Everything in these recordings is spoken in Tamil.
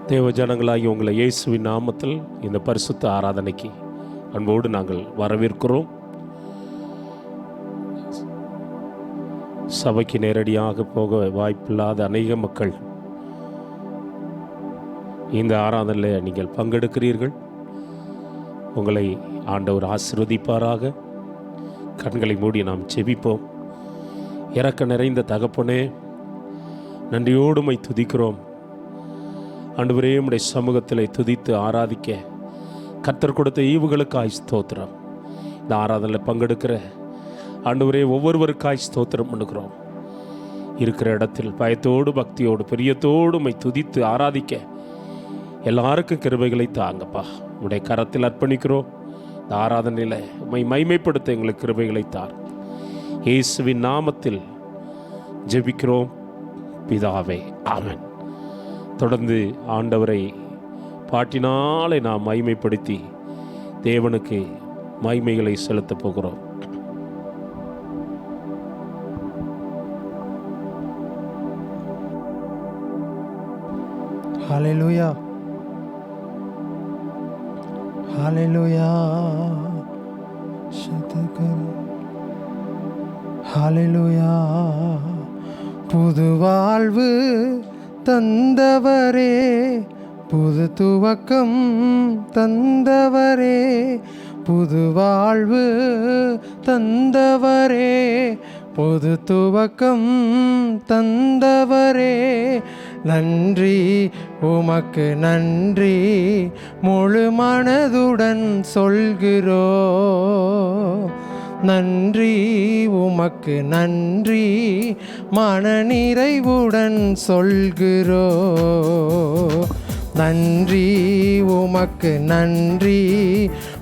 தேவ ஜனங்களாகி உங்களை இயேசுவின் நாமத்தில் இந்த பரிசுத்த ஆராதனைக்கு அன்போடு நாங்கள் வரவேற்கிறோம். சபைக்கு நேரடியாக போக வாய்ப்பில்லாத அநேக மக்கள் இந்த ஆராதனையில் நீங்கள் பங்கெடுக்கிறீர்கள். உங்களை ஆண்டவர் ஆசீர்வதிப்பாராக. கண்களை மூடி நாம் செபிப்போம். இரக்க நிறைந்த தகப்பனே, நன்றியோடு உம்மை துதிக்கிறோம். ஆண்டவரே, உம்முடைய சமூகத்தில் துதித்து ஆராதிக்க கர்த்தர் கொடுத்த ஈவுகளுக்காய் ஸ்தோத்திரம். இந்த ஆராதனையில் பங்கெடுக்கிற ஆண்டவரே ஒவ்வொருவருக்காய் ஸ்தோத்திரம் பண்ணுகிறோம். இருக்கிற இடத்தில் பயத்தோடு பக்தியோடு பிரியத்தோடு உம்மை துதித்து ஆராதிக்க எல்லாருக்கும் கிருபைகளை தாங்கப்பா. உம்முடைய கரத்தில் அர்ப்பணிக்கிறோம். இந்த ஆராதனையில் உம்மை மைமைப்படுத்த எங்களுக்கு கிருபைகளை தார். இயேசுவின் நாமத்தில் ஜெபிக்கிறோம் பிதாவே, ஆமென். தொடர்ந்து ஆண்டவரை பாட்டினாலே நாம் மகிமைப்படுத்தி தேவனுக்கு மகிமைகளை செலுத்தப் போகிறோம். ஹல்லேலூயா, ஹல்லேலூயா, ஹல்லேலூயா. புது வாழ்வு தந்தவரே, புது துவக்கம் தந்தவரே, புது வாழ்வு தந்தவரே, புது துவக்கம் தந்தவரே. நன்றி உமக்கு நன்றி, முழு மனதுடன் சொல்கிறோ. நன்றி உமக்கு நன்றி, மனநிறைவுடன் சொல்கிறோ. நன்றி உமக்கு நன்றி,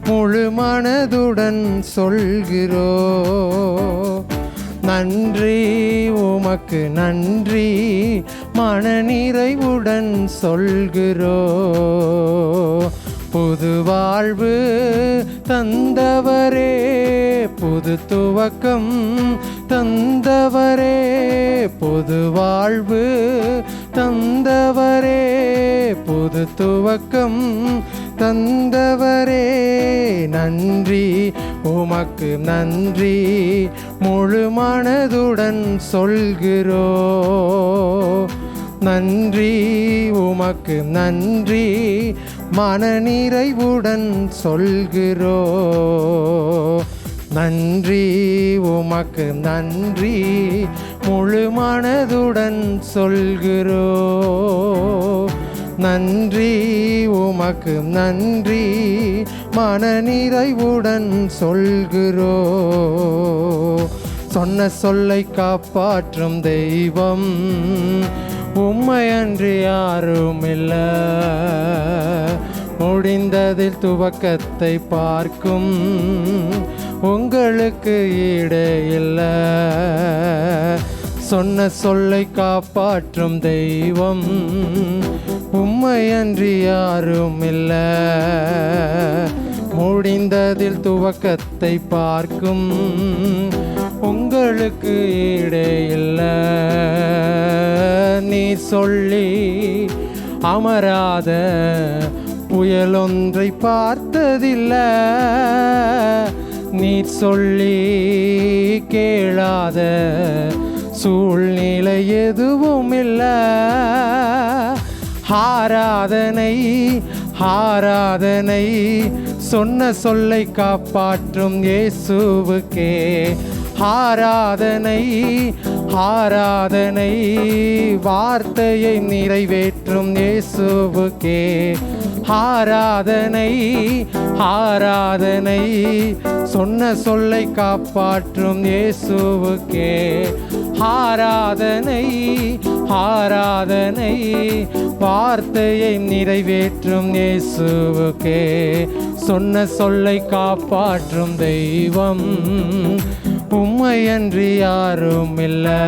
முழு மனதுடன் சொல்கிறோ. நன்றி உமக்கு நன்றி, மனநிறைவுடன் சொல்கிறோ. புது வாழ்வு தந்தவரே, புது துவக்கம் தந்தவரே, புது வாழ்வு தந்தவரே, புது துவக்கம் தந்தவரே. நன்றி உமக்கு நன்றி, முழு மனதுடன் சொல்கிறோ. நன்றி உமக்கு நன்றி, மனநிறைவுடன் சொல்கிறோ. நன்றி உமக்கு நன்றி, முழு மனதுடன் சொல்கிறோ. நன்றி உமக்கு நன்றி, மனநிறைவுடன் சொல்கிறோ. சொன்ன சொல்லை காப்பாற்றும் தெய்வம் உம்மையன்றி யாரும் இல்லை. முடிந்ததில் துவக்கத்தை பார்க்கும் உங்களுக்கு ஈடே இல்லை. சொன்ன சொல்லை காப்பாற்றும் தெய்வம் உம்மையன்றி யாரும் இல்லை. முடிந்ததில் துவக்கத்தை பார்க்கும் உங்களுக்கு ஈடே இல்லை. நீ சொல்லி அமராத புயலொன்றை பார்த்ததில்லை. நீ சொல்லி கேளாத சூழ்நிலை எதுவும் இல்லை. ஆராதனை ஆராதனை, சொன்ன சொல்லை காப்பாற்றும் இயேசுவுக்கே. ஆராதனை ஆராதனை, வார்த்தையை நிறைவேற்றும் இயேசுவுக்கே. ஆராதனை ஆராதனை, சொன்ன சொல்லை காப்பாற்றும் இயேசுவுக்கே. ஆராதனை ஆராதனை, வார்த்தையை நிறைவேற்றும் இயேசுவுக்கே. சொன்ன சொல்லை காப்பாற்றும் தெய்வம் உம்மையன்றி யாரும் இல்லை.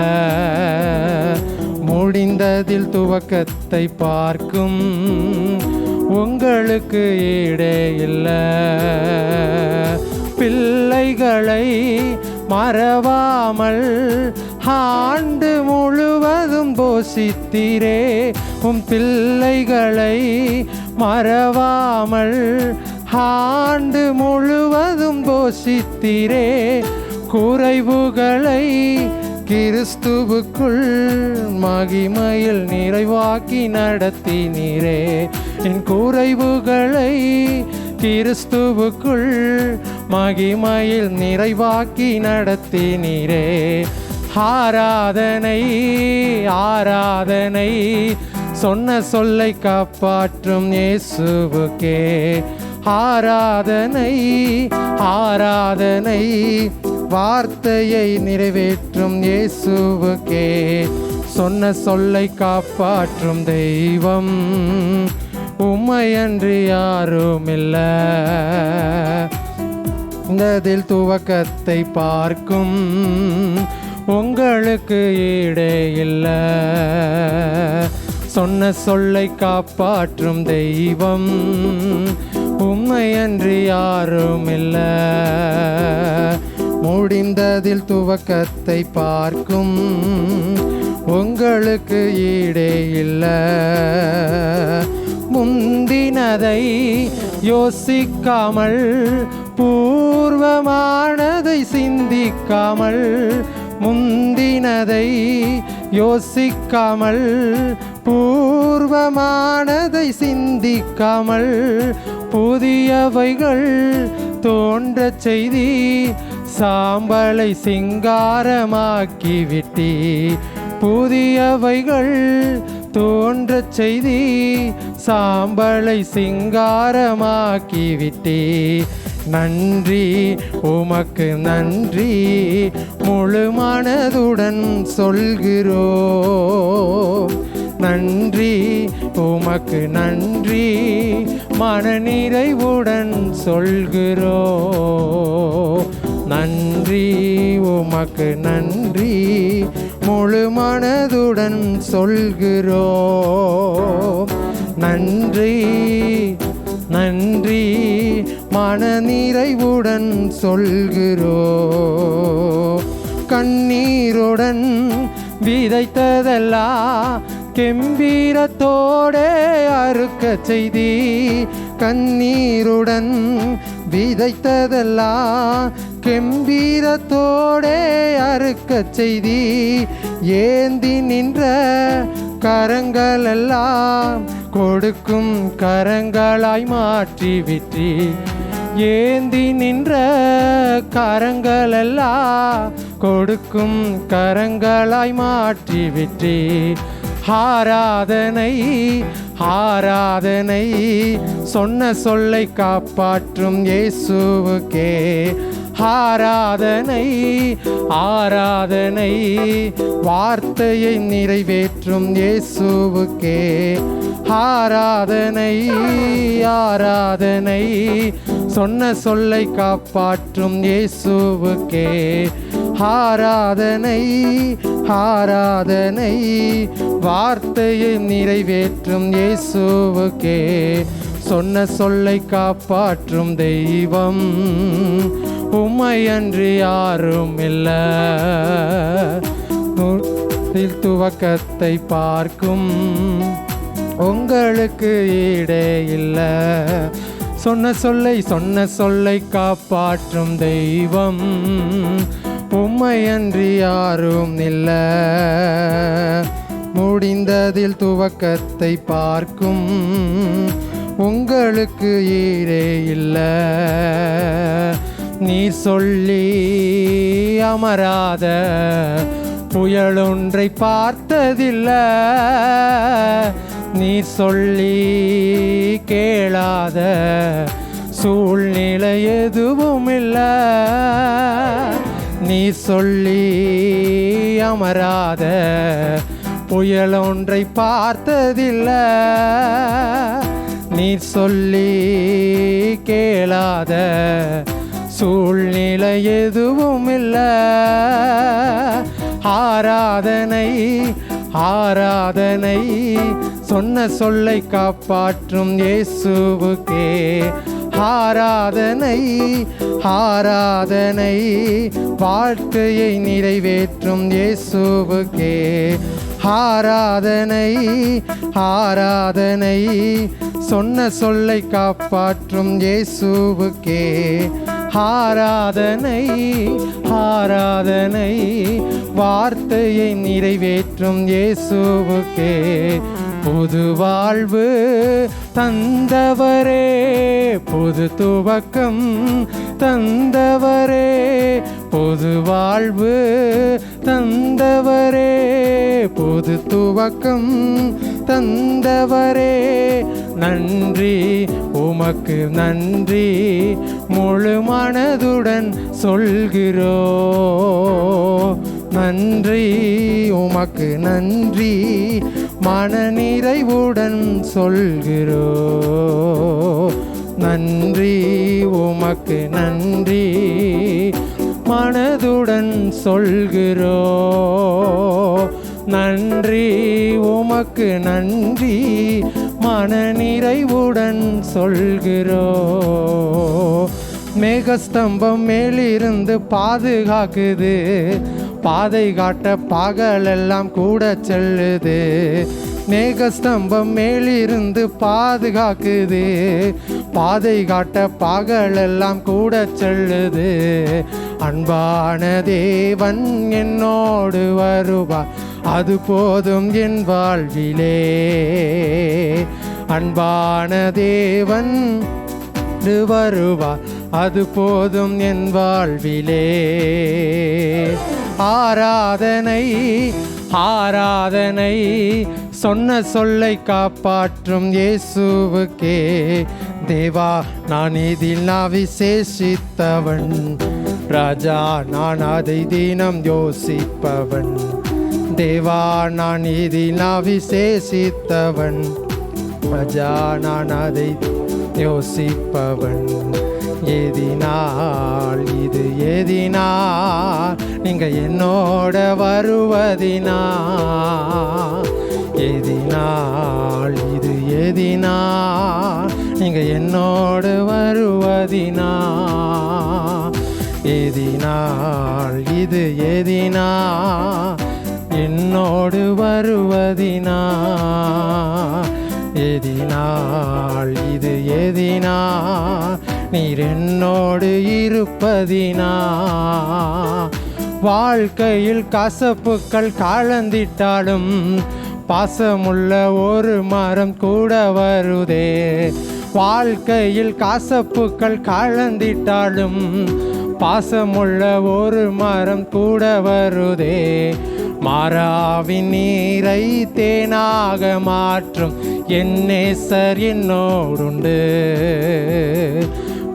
முடிந்ததில் துவக்கத்தை பார்க்கும் உங்களுக்கு ஈடே இல்லை. பிள்ளைகளை மறவாமல் ஆண்டு முழுவதும் போஷித்தீரே. உம் பிள்ளைகளை மறவாமல் ஆண்டு முழுவதும் போஷித்தீரே. குறைவுகளை கிறிஸ்துவுக்குள் மகிமையில் நிறைவாக்கி நடத்தினீரே. என் குறைவுகளை கிறிஸ்துவுக்குள் மகிமையில் நிறைவாக்கி நடத்தினீரே. ஆராதனை ஆராதனை சொன்ன சொல்லை காப்பாற்றும் இயேசுவுக்கே. ஆராதனை ஆராதனை வார்த்தையை நிறைவேற்றும் இயேசுவுக்கே. சொன்ன சொல்லை காப்பாற்றும் தெய்வம் உம்மையன்றி யாருமில்ல. இந்ததில் துவக்கத்தை பார்க்கும் உங்களுக்கு ஈடே இல்ல. சொன்ன சொல்லை காப்பாற்றும் தெய்வம் உம்மையன்றி யாருமில்ல. முடிந்ததில் துவக்கத்தை பார்க்கும் உங்களுக்கு ஈடே இல்ல. முந்தினதை யோசிக்காமல் பூர்வமானதை சிந்திக்காமல், முந்தினதை யோசிக்காமல் பூர்வமானதை சிந்திக்காமல், புதியவைகள் தோன்றச் செய்தி சாம்பலை சிங்காரமாக்கி விட்டி. புதியவைகள் தோன்றச் செய்தி சாம்பலை சிங்காரமாக்கி விட்டி. நன்றி உமக்கு நன்றி முழு மனதுடன் சொல்கிறோம். நன்றி உமக்கு நன்றி மனநிறைவுடன் சொல்கிறோம். நன்றி உமக்கு நன்றி முழு மனதுடன் சொல்கிறோம். நன்றி நன்றி மனநிறைவுடன் சொல்கிறோம். கண்ணீருடன் விதைத்ததெல்லாம் கெம்பீரத்தோடே அறுக்க செய்தி. கண்ணீருடன் விதைத்ததெல்லாம் கெம்பீரத்தோடே அறுக்க செய்தி. ஏந்தி நின்ற கரங்களெல்லாம் கொடுக்கும் கரங்களாய் மாற்றி விற்றி. ஏந்தி நின்ற கரங்களெல்லாம் கொடுக்கும் கரங்களாய் மாற்றி விற்றி. ஆராதனை ஆராதனை சொன்ன சொல்லை காப்பாற்றும் இயேசுவுக்கே. ஆராதனை ஆராதனை வார்த்தையை நிறைவேற்றும் இயேசுவுக்கே. ஆராதனை ஆராதனை சொன்ன சொல்லை காப்பாற்றும் இயேசுவுக்கே. ஆராதனை ஆராதனை வார்த்தையை நிறைவேற்றும் இயேசுவுக்கே. சொன்ன சொல்லை காப்பாற்றும் தெய்வம் உம்மையன்றி யாரும் இல்ல. துவக்கத்தை பார்க்கும் உங்களுக்கு ஈடே இல்ல. சொன்ன சொல்லை காப்பாற்றும் தெய்வம் உம்மையன்றி யாரும் இல்ல. முடிந்ததில் துவக்கத்தை பார்க்கும் உங்களுக்கு ஈடே இல்ல. நீர் சொல்லி அமராத புயலொன்றை பார்த்ததில்ல. நீர் சொல்லி கேளாத சூழ்நிலை எதுவும் இல்லை. நீர் சொல்லி அமராத புயலொன்றை பார்த்ததில்ல. நீர் சொல்லி கேளாத சூழ்நிலை எதுவும் இல்லை. ஆராதனை ஆராதனை சொன்ன சொல்லை காப்பாற்றும் இயேசுவுக்கே. ஆராதனை ஆராதனை வாழ்க்கையை நிறைவேற்றும் இயேசுவுக்கே ஆராதனை ஆராதனை சொன்ன சொல்லை காப்பாற்றும் இயேசுவுக்கே ஆராதனை ஆராதனை வார்த்தையை நிறைவேற்றும் இயேசுவுக்கே புது வாழ்வு தந்தவரே புது துவக்கம் தந்தவரே புது வாழ்வு தந்தவரே புது துவக்கம் தந்தவரே நன்றி உமக்கு நன்றி முழு மனதுடன் சொல்கிறோ நன்றி உமக்கு நன்றி மனநிறைவுடன் சொல்கிறோ நன்றி உமக்கு நன்றி மனதுடன் சொல்கிறோ நன்றி உமக்கு நன்றி மனநிறைவுடன் சொல்கிறோ மேகஸ்தம்பம் மேலிருந்து பாதுகாக்குது பாதை காட்ட பகலெல்லாம் கூட செல்லுது மேகஸ்தம்பம் மேலிருந்து பாதுகாக்குது பாதை காட்ட பகலெல்லாம் கூட செல்லுது அன்பான தேவன் என்னோடு வருவார் அது போதும் என் வாழ்விலே அன்பான தேவன் வருவார் அது போதும் என் வாழ்விலே ஆராதனை ஆராதனை சொன்ன சொல்லை காப்பாற்றும் இயேசுவுக்கே தேவா நான் இதில் விசேஷித்தவன் ராஜா நான் அதை தினம் யோசிப்பவன் தேவா நான் இதில் விசேஷித்தவன் ராஜா நான் அதை யோசிப்பவன் எதினால் இது எதினால் நீங்க என்னோட வருவதினா எதினால் இது எதினால் நீங்க என்னோட வருவதினா எதினால் இது எதினா என்னோடு வருவதினா எதினால் இது எதினா நீர் என்னோடு இருப்பதினா வாழ்க்கையில் கசப்புக்கள் கலந்திட்டாலும் பாசமுள்ள ஒரு மரம் கூட வருதே வாழ்க்கையில் கசப்புக்கள் கலந்திட்டாலும் பாசமுள்ள ஒரு மரம் கூட வருதே மாறாவின் நீரை தேனாக மாற்றும் என் நேசர் என்னோடுண்டு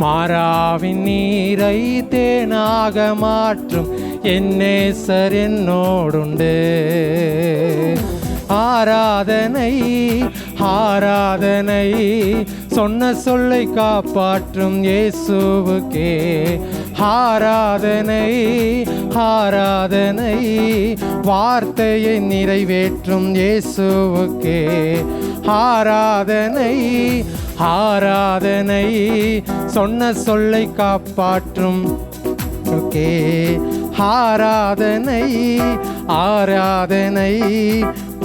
மாறாவின் நீரை தேனாக மாற்றும் என் நேசர் என்னோடுண்டு ஆராதனை ஆராதனை சொன்ன சொல்லை காப்பாற்றும் இயேசுவுக்கே ஆராதனை ஆராதனை வார்த்தையை நிறைவேற்றும் இயேசுவுக்கே ஆராதனை ஆராதனை சொன்ன சொல்லை காப்பாற்றும் ஓகே ஆராதனை ஆராதனை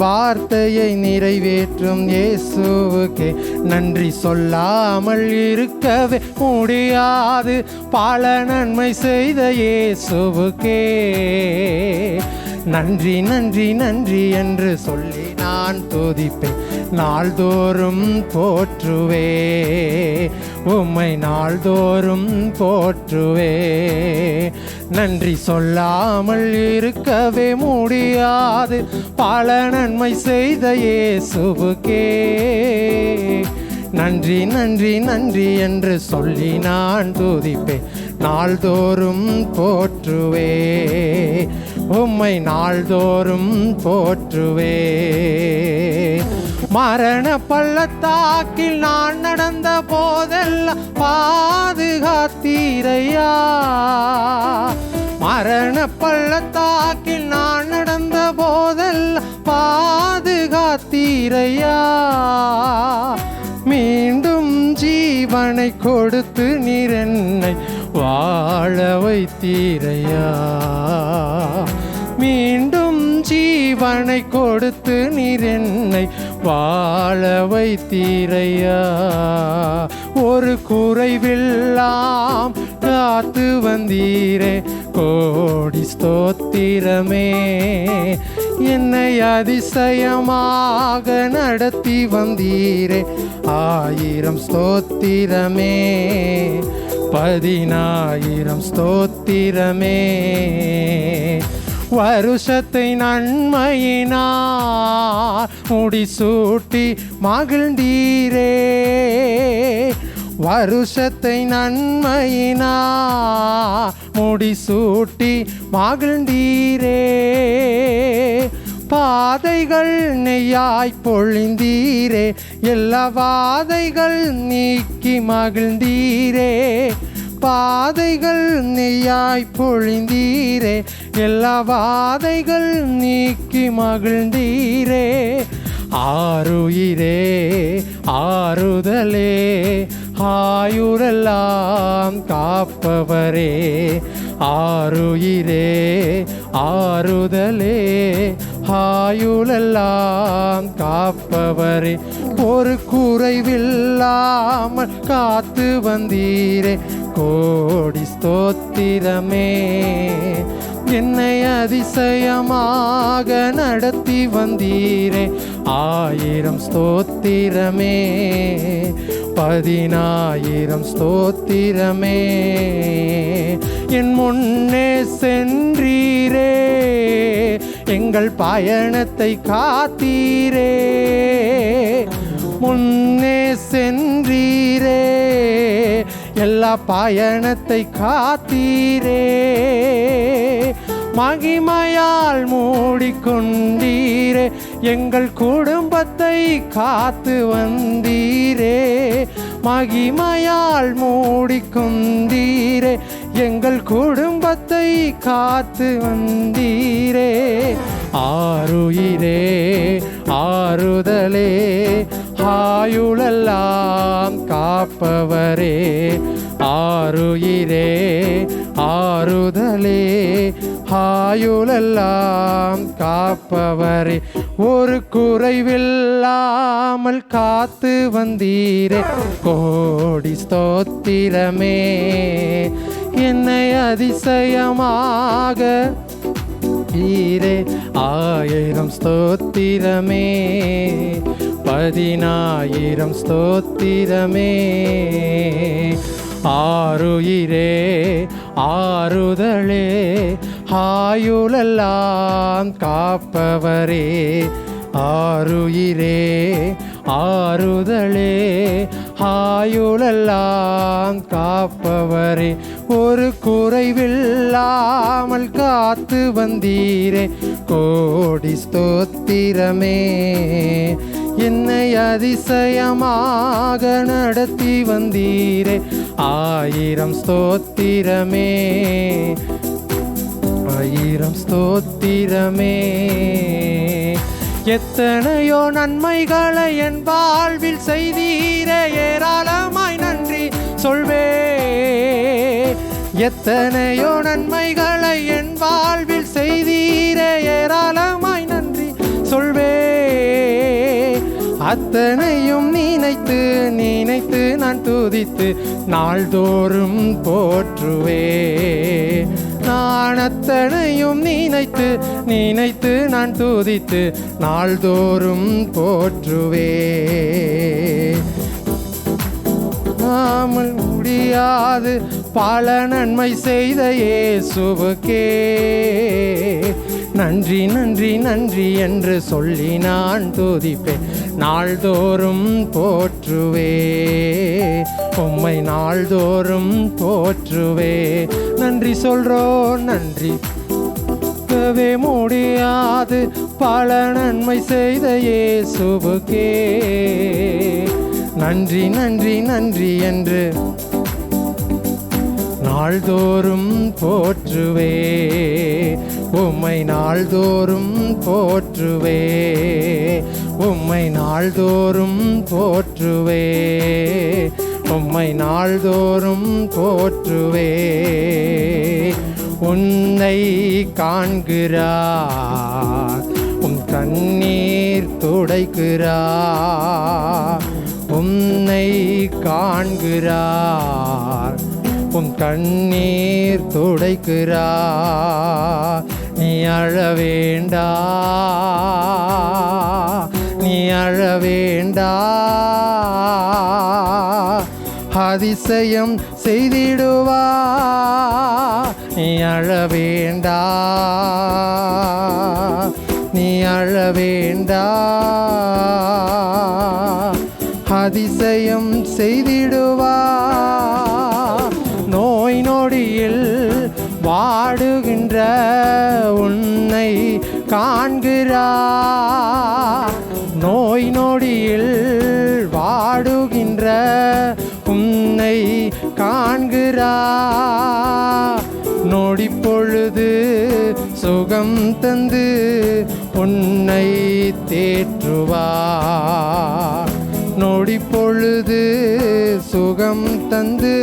வார்த்தையை நிறைவேற்றும் இயேசுவுக்கே நன்றி சொல்லாமல் இருக்கவே முடியாது பல நன்மை செய்த இயேசுவுக்கே நன்றி நன்றி நன்றி என்று சொல்லி நான் துதிப்பேன் நாள்தோறும் போற்றுவே உம்மை நாள்தோறும் போற்றுவே நன்றி சொல்லாமல் இருக்கவே முடியாது பல நன்மை செய்த இயேசுவுக்கே நன்றி நன்றி நன்றி என்று சொல்லி நான் துதிப்பேன் நாள்தோறும் போற்றுவே உம்மை நாள்தோறும் போற்றுவே மரண பள்ளத்தாக்கில் நான் நடந்த போதெல்லாம் பாதுகாத்தீரையா மரண பள்ளத்தாக்கில் நான் நடந்த போதெல்லாம் பாதுகாத்தீரையா மீண்டும் ஜீவன் ஜீவனை கொடுத்து நீர் என்னை வாழ வைத்தீரையா. மீண்டும் ஜீவனை கொடுத்து நீர் என்னை வாழ வைத்தீரையா. ஒரு குறைவில்லாம் காத்து வந்தீரே, கோடி ஸ்தோத்திரமே. என்னை அதிசயமாக நடத்தி வந்தீரே, 1000 ஸ்தோத்திரமே. 10,000 ஸ்தோத்திரமே. வருஷத்தை நன்மையினால் முடிசூட்டி மகிழ்ந்தீரே. வருஷத்தை நன்மையினால் முடிசூட்டி மகிழ்ந்தீரே. பாதைகள் நெய்யாய் பொழிந்தீரே, எல்லா வாதைகள் நீக்கி மகிழ்ந்தீரே. பாதைகள் நெய்யாய் பொழிந்தீரே, எல்லா வாதைகள் நீக்கி மகிழ்ந்தீரே. ஆருயிரே ஆறுதலே, ஆயுரெல்லாம் காப்பவரே. ஆருயிரே ஆறுதலே, ஆயுளெல்லாம் காப்பவரே. ஒரு குறைவில்லாமல் காத்து வந்தீரே, கோடி ஸ்தோத்திரமே. என்னை அதிசயமாக நடத்தி வந்தீரே, 1000 ஸ்தோத்திரமே. 10,000 ஸ்தோத்திரமே. என் முன்னே சென்றீரே, எங்கள் பயணத்தை காத்தீரே. முன்னே சென்றீரே, எல்லா பயணத்தை காத்தீரே. மகிமையால் மூடிக்கொண்டீரே, எங்கள் குடும்பத்தை காத்து வந்தீரே. மகிமையால் மூடிக்கொண்டீரே, எங்கள் குடும்பத்தை காத்து வந்தீரே. ஆருயிரே ஆறுதலே, ஆயுளெல்லாம் காப்பவரே. ஆருயிரே ஆறுதலே, ஆயுளெல்லாம் காப்பவரே. ஒரு குறைவில்லாமல் காத்து வந்தீரே, கோடி ஸ்தோத்திரமே. என்னை அதிசயமாக ஈரே, 1000 ஸ்தோத்திரமே. 10,000 ஸ்தோத்திரமே. ஆருயிரே ஆறுதலே, ஆயுளெல்லாம் காப்பவரே. ஆருயிரே ஆறுதலே, ஆயுளெல்லாம் காப்பவரே. ஒரு குறைவில்லாமல் காத்து வந்தீரே, கோடி ஸ்தோத்திரமே. என்னை அதிசயமாக நடத்தி வந்தீரே, 1000 ஸ்தோத்திரமே. 1000 ஸ்தோத்திரமே. எத்தனையோ நன்மைகளை என் வாழ்வில் செய்தீரே, ஏராளமாய் நன்றி சொல்வே. எத்தனையோ நன்மைகளை என் வாழ்வில் செய்தீரே, ஏராளமாய் நன்றி சொல்வே. அத்தனையும் நினைத்து நினைத்து நான் துதித்து நாள்தோறும் போற்றுவே. நான் அத்தனையும் நினைத்து நினைத்து நான் துதித்து நாள்தோறும் போற்றுவே. நாமல் முடியாது பல நன்மை செய்த இயேசுவுக்கே நன்றி நன்றி நன்றி என்று சொல்லி நான் துதிப்பேன். நாள்தோறும் போற்றுவே, உம்மை நாள்தோறும் போற்றுவே. நன்றி சொல்றோம், நன்றி முடியாது பல நன்மை செய்த இயேசுவுக்கே நன்றி நன்றி நன்றி என்று நாள்தோறும் போற்றுவே, உம்மை நாள்தோறும் போற்றுவே, உம்மை நாள்தோறும் போற்றுவே, உம்மை நாள்தோறும் போற்றுவே. உன்னை காண்கிறார், உம் கண்ணீர் துடைக்கிறார். உன்னை காண்கிறார், உம் கண்ணீர் துடைக்கிறார். நீ அழ வேண்டா, நீ அழ வேண்டா, அதிசயம் செய்திடுவா. நீ அழ வேண்டா, நீ அழ வேண்டா, அதிசயம் செய்திடுவா. நோய் நொடியில் வாடுகின்ற உன்னை காண்கிறார். நோய் நொடியில் வாடுகின்ற உன்னை காண்கிறார். நொடி பொழுது சுகம் தந்து உன்னை தேற்றுவார். நொடி பொழுது சுகம் தந்து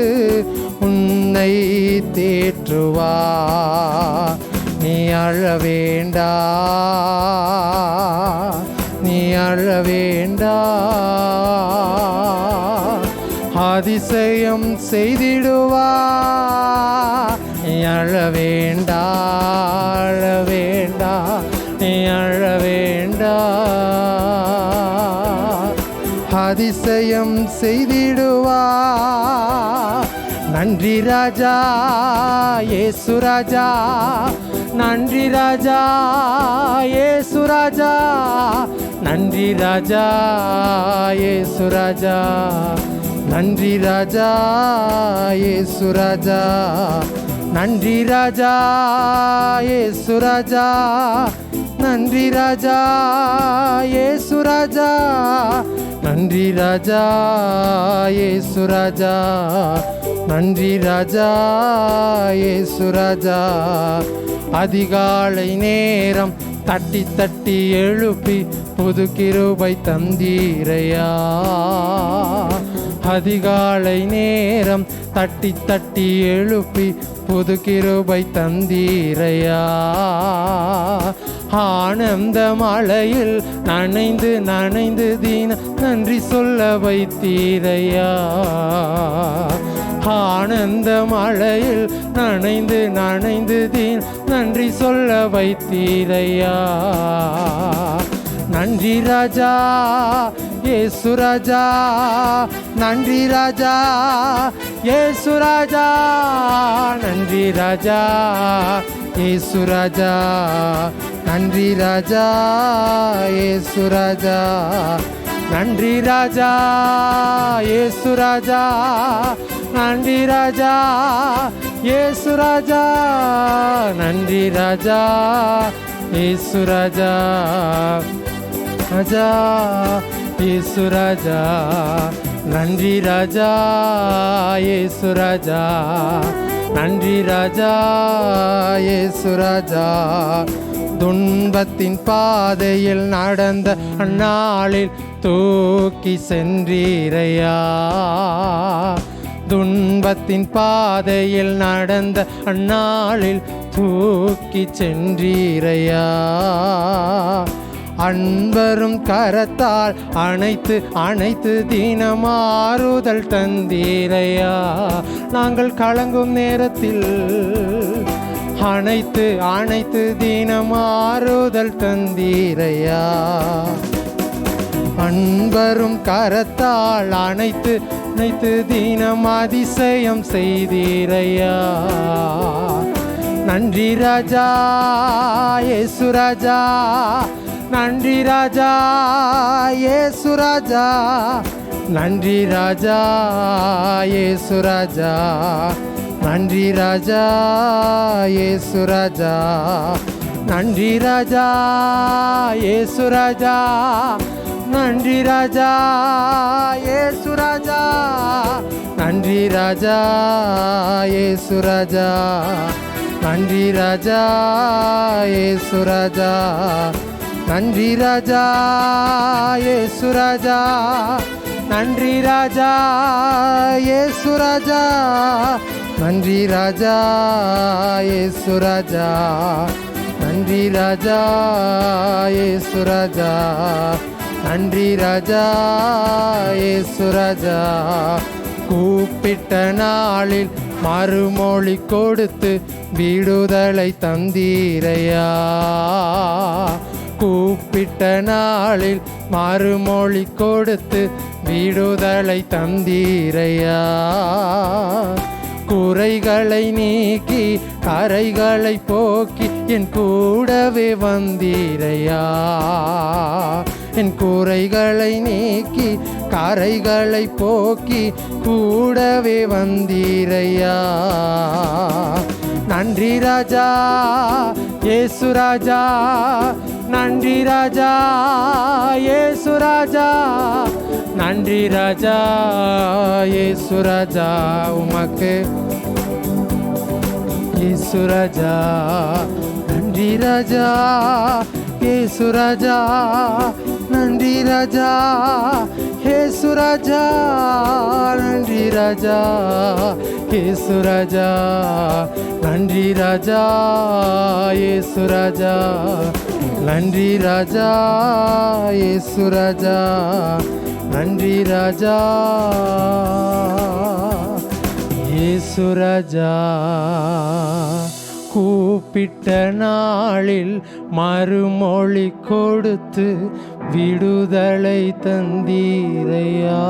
உன்னை தேற்றுவார். நீ அழ வேண்டா, நீ அழ வேண்டா, அதிசயம் செய்திடுவா. நீ அழ வேண்டா, அழ வேண்டா, நீ அழ வேண்டா, அதிசயம் செய்திடுவா. நன்றி ராஜா இயேசு ராஜா, நன்றி ராஜா இயேசு ராஜா, நன்றி ராஜா இயேசு ராஜா, நன்றி ராஜா இயேசு ராஜா, நன்றி ராஜா இயேசு ராஜா, நன்றி ராஜா இயேசு ராஜா, நன்றி ராஜா இயேசு ராஜா, நன்றி ராஜா இயேசு ராஜா. அதிகாலை நேரம் தட்டி தட்டி எழுப்பி புது கிருபை தந்தீரையா. அதிகாலை நேரம் தட்டி தட்டி எழுப்பி புது கிருபை தந்தீரையா. ஆனந்த மழையில் நனைந்து நனைந்து தீன நன்றி சொல்ல வைத்தீரையா. ஆனந்த மழையில் நனைந்து நனைந்து தீன நன்றி சொல்ல வைத்தீரையா. நன்றி ராஜா இயேசு ராஜா, நன்றி ராஜா இயேசு ராஜா, நன்றி ராஜா இயேசு ராஜா, நன்றி ராஜா இயேசு ராஜா, நன்றி ராஜா இயேசு ராஜா, நன்றி ராஜா இயேசு ராஜா, நன்றி ராஜா இயேசு ராஜா, ராஜா இயேசு ராஜா, நன்றி ராஜா இயேசு ராஜா, நன்றி ராஜா இயேசு ராஜா. துன்பத்தின் பாதையில் நடந்த அந்நாளில் தூக்கி சென்றீரையா. துன்பத்தின் பாதையில் நடந்த அந்நாளில் தூக்கி சென்றீரையா. அன்பரும் கரத்தால் அனைத்து அனைத்து தினமாறுதல் தந்தீரையா. நாங்கள் கலங்கும் நேரத்தில் அனைத்து அனைத்து தினமாறுதல் தந்தீரையா. அன்பரும் கரத்தால் அனைத்து அனைத்து தினம் அதிசயம் செய்தீரையா. நன்றி ராஜா இயேசு ராஜா, நன்றி ராஜா இயேசு ராஜா, நன்றி ராஜா இயேசு ராஜா, நன்றி ராஜா இயேசு ராஜா, நன்றி ராஜா இயேசு ராஜா, நன்றி ராஜா இயேசு ராஜா, நன்றி ராஜா இயேசு ராஜா, நன்றி ராஜா இயேசு ராஜா, நன்றி ராஜா இயேசு ராஜா, நன்றி ராஜா இயேசு ராஜா, நன்றி ராஜா இயேசு ராஜா, நன்றி ராஜா இயேசு ராஜா, நன்றி ராஜா இயேசு ராஜா. கூப்பிட்ட நாளில் மறுமொழி கொடுத்து விடுதலை தந்தீரையா, கூப்பிட்ட நாளில் மறுமொழி கொடுத்து விடுதலை தந்தீரையா. குறைகளை நீக்கி கரைகளை போக்கி என் கூடவே வந்தீரையா, என் குறைகளை நீக்கி கரைகளை போக்கி கூடவே வந்தீரையா. நன்றி ராஜா இயேசு ராஜா, நன்றி ராஜா இயேசு ராஜா, நன்றி ராஜா இயேசு ராஜா. உமக்கு இயேசு ராஜா, நன்றி ராஜா இயேசு ராஜா, நன்றி ராஜா இயேசு ராஜா, நன்றி ராஜா இயேசு ராஜா, நன்றி ராஜா இயேசு ராஜா, நன்றி ராஜா இயேசு ராஜா, நன்றி ராஜா இயேசு ராஜா. கூப்பிட்ட நாளில் மறுமொழி கொடுத்து விடுதலை தந்தீரையா,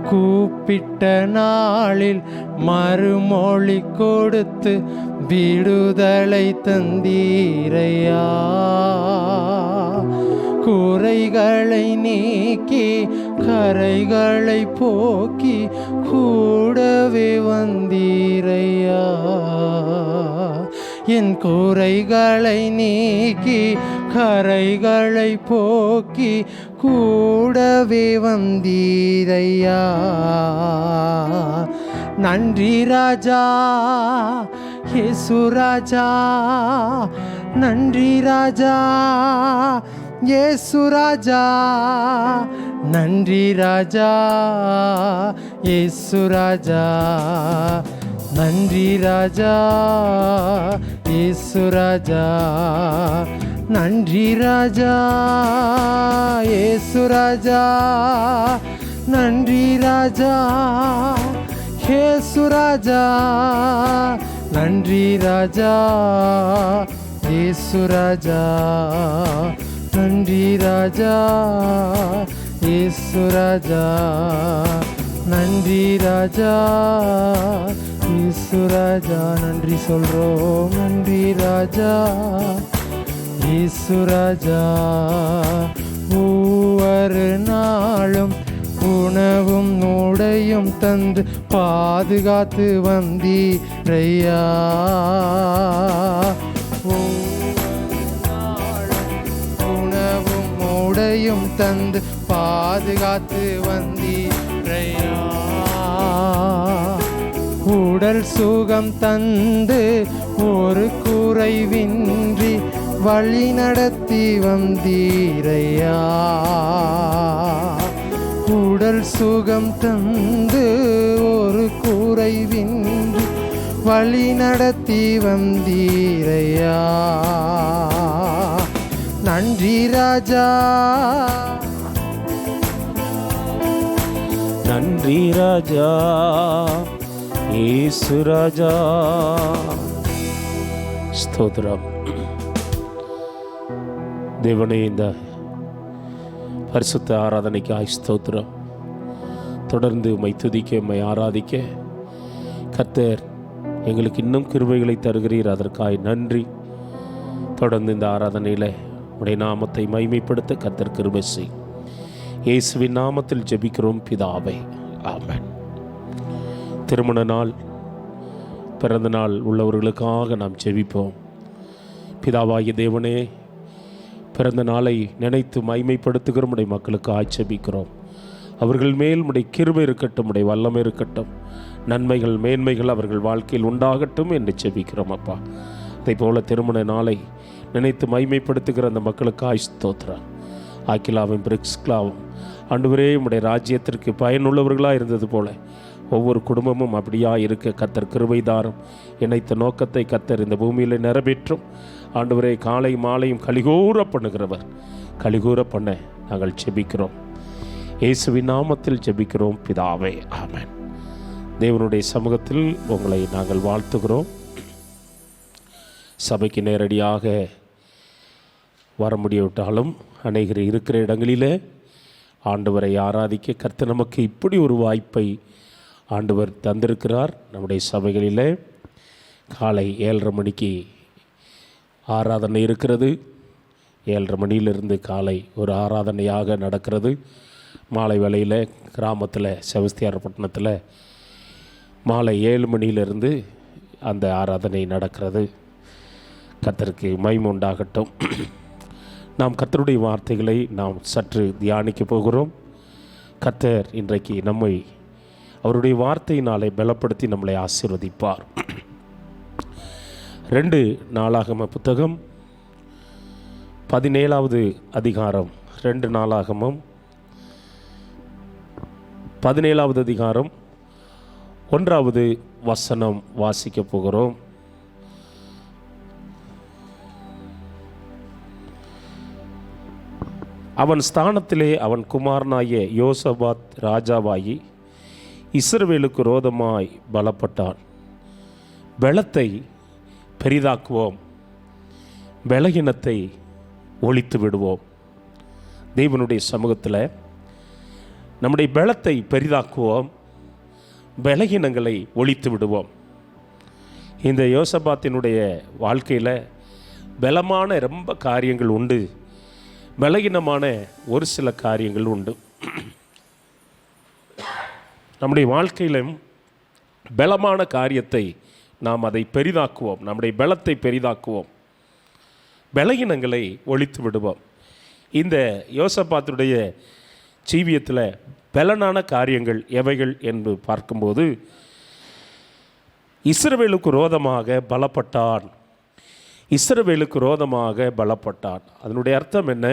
கூப்பிட்ட நாளில் மறுமொழி கொடுத்து விடுதலை தந்தீரையா. குறைகளை நீக்கி கரைகளை போக்கி கூடவே வந்தீரையா, என் குறைகளை நீக்கி கரைகளை போக்கி கூடவே வந்தீரையா. நன்றி ராஜா இயேசு ராஜா, நன்றி ராஜா இயேசு ராஜா, நன்றி ராஜா இயேசு ராஜா, நன்றி ராஜா இயேசு ராஜா, நன்றி ராஜா இயேசு ராஜா, நன்றி ராஜா இயேசு ராஜா, நன்றி ராஜா இயேசு ராஜா, நன்றி ராஜா இயேசு ராஜா, நன்றி ராஜா இயேசு ராஜா. நன்றி சொல்றோம், நன்றி ராஜா இயேசு ராஜா. ஒவ்வொரு நாளும் உணவும் உடையும் தந்து பாதுகாத்து வந்தீரையா, உணவும் உடையும் தந்து பாதுகாத்து வந்தீரையா. உடல் சுகம் தந்து ஒரு குறைவின்றி வழி நடத்தி வந்தீரையா, உடல் சுகம் தந்து ஒரு குறைவின்றி வழி நடத்தி வந்தீரையா. நன்றி ராஜா, நன்றி ராஜா இயேசு ராஜா. ஸ்தோத்திரம். தேவனே, இந்த பரிசுத்த ஆராதனைக்காய் ஸ்தோத்திரம். தொடர்ந்து உம்மை துதிக்க, உம்மை ஆராதிக்க கர்த்தர் எங்களுக்கு இன்னும் கிருபைகளை தருகிறீர். அதற்காய் நன்றி. தொடர்ந்து இந்த ஆராதனையில் உடைய நாமத்தை மகிமைப்படுத்த கர்த்தர் கிருபை செய். இயேசுவின் நாமத்தில் ஜெபிக்கிறோம் பிதாவே, ஆமென். திருமண நாள், பிறந்த நாள் உள்ளவர்களுக்காக நாம் ஜெபிப்போம். பிதாவாகிய தேவனே, பிறந்த நாளை நினைத்து மகிமைப்படுத்துகிற உடைய மக்களுக்கு ஆட்சேபிக்கிறோம். அவர்கள் மேல் உடைய கிருபை இருக்கட்டும், உடைய வல்லமை இருக்கட்டும், நன்மைகள் மேன்மைகள் அவர்கள் வாழ்க்கையில் உண்டாகட்டும் என்று ஜெபிக்கிறோம் அப்பா. அதே போல் திருமண நாளை நினைத்து மகிமைப்படுத்துகிற அந்த மக்களுக்கு ஸ்தோத்திரம். ஆக்கிலாவும் பிரிக்ஸ்கிலாவும் ஆண்டவரே உம்முடைய ராஜ்யத்திற்கு பயனுள்ளவர்களாக இருந்தது போல ஒவ்வொரு குடும்பமும் அப்படியாக இருக்க கர்த்தர் கிருபை தாரும். இணைத்த நோக்கத்தை கர்த்தர் இந்த பூமியில் நிறைவேற்றும். ஆண்டவரே காலை மாலையும் கலிகூற பண்ணுகிறவர், கலிகூற பண்ண நாங்கள் ஜெபிக்கிறோம். இயேசுவின் நாமத்தில் ஜெபிக்கிறோம் பிதாவே, ஆமென். தேவனுடைய சமூகத்தில் உங்களை நாங்கள் வாழ்த்துகிறோம். சபைக்கு நேரடியாக வர முடியாவிட்டாலும் அநேகர் இருக்கிற இடங்களிலே ஆண்டவரை ஆராதிக்க கர்த்தர் நமக்கு இப்படி ஒரு வாய்ப்பை ஆண்டவர் தந்திருக்கிறார். நம்முடைய சபைகளிலே காலை 7:30 மணிக்கு ஆராதனை இருக்கிறது. 7:30 மணியிலிருந்து காலை ஒரு ஆராதனையாக நடக்கிறது. மாலை வேளையில் கிராமத்தில் செபஸ்தியார் பட்டணத்தில் மாலை 7 மணியிலிருந்து அந்த ஆராதனை நடக்கிறது. கர்த்தருக்கு மகிமை உண்டாகட்டும். நாம் கர்த்தருடைய வார்த்தைகளை நாம் சற்று தியானிக்க போகிறோம். கர்த்தர் இன்றைக்கு நம்மை அவருடைய வார்த்தையினாலே பலப்படுத்தி நம்மளை ஆசீர்வதிப்பார். 2 நாளாகம புத்தகம் 17வது அதிகாரம், 2 நாளாகமம் 17வது அதிகாரம் 1வது வசனம் வாசிக்க போகிறோம். அவன் ஸ்தானத்திலே அவன் குமாரனாகிய யோசபாத் ராஜாவாகி இஸ்ரவேலுக்கு விரோதமாய் பலப்பட்டான். பலத்தை பெரிதாக்குவோம், பலகீனத்தை ஒழித்து விடுவோம். தேவனுடைய சமூகத்தில் நம்முடைய பலத்தை பெரிதாக்குவோம், பலகீனங்களை ஒழித்து விடுவோம். இந்த யோசபாத்தினுடைய வாழ்க்கையில் பலமான ரொம்ப காரியங்கள் உண்டு, பலகீனமான ஒரு சில காரியங்கள் உண்டு. நம்முடைய வாழ்க்கையிலும் பலமான காரியத்தை நாம் அதை பெரிதாக்குவோம், நம்முடைய பலத்தை பெரிதாக்குவோம், பலகீனங்களை ஒழித்து விடுவோம். இந்த யோசபாத்துடைய ஜீவியத்தில் பலனான காரியங்கள் எவைகள் என்று பார்க்கும்போது, இஸ்ரவேலுக்கு விரோதமாக பலப்பட்டான். இஸ்ரவேலுக்கு விரோதமாக பலப்பட்டான். அதனுடைய அர்த்தம் என்ன?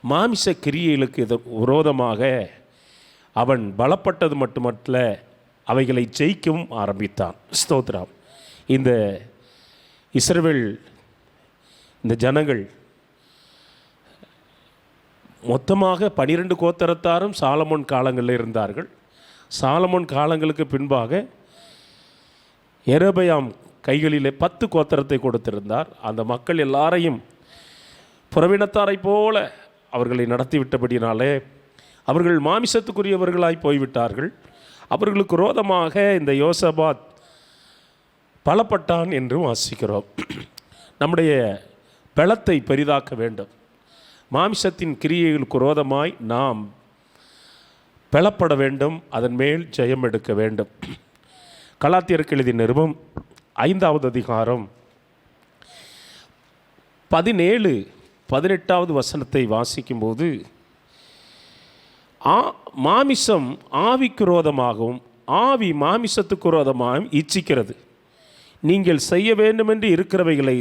மாமிச கிரியைகளுக்கு விரோதமாக அவன் பலப்பட்டது மட்டுமல்ல, அவைகளை ஜெயிக்கவும் ஆரம்பித்தான். ஸ்தோத்திரம். இந்த இஸ்ரவேல், இந்த ஜனங்கள் மொத்தமாக 12 கோத்திரத்தாரும் சாலமோன் காலங்களில் இருந்தார்கள். சாலமோன் காலங்களுக்கு பின்பாக யெரொபெயாம் கைகளிலே 10 கோத்திரத்தை கொடுத்திருந்தார். அந்த மக்கள் எல்லாரையும் புறவினத்தாரை போல அவர்களை நடத்திவிட்டபடினாலே அவர்கள் மாமிசத்துக்குரியவர்களாய் போய்விட்டார்கள். அவர்களுக்கு விரோதமாக இந்த யோசபாத் பலப்பட்டான் என்று வாசிக்கிறோம். நம்முடைய பலத்தை பெரிதாக்க வேண்டும். மாமிசத்தின் கிரியைகளுக்கு விரோதமாய் நாம் பலப்பட வேண்டும், அதன் மேல் ஜெயம் எடுக்க வேண்டும். கலாத்தியருக்கு எழுதிய நிருபம் 5வது அதிகாரம் 17-18வது வசனத்தை வாசிக்கும்போது, மாமிசம் ஆவிக்கு விரோதமாகவும் ஆவி மாமிசத்துக்கு விரோதமாகவும் இச்சிக்கிறது. நீங்கள் செய்ய வேண்டுமென்று இருக்கிறவைகளை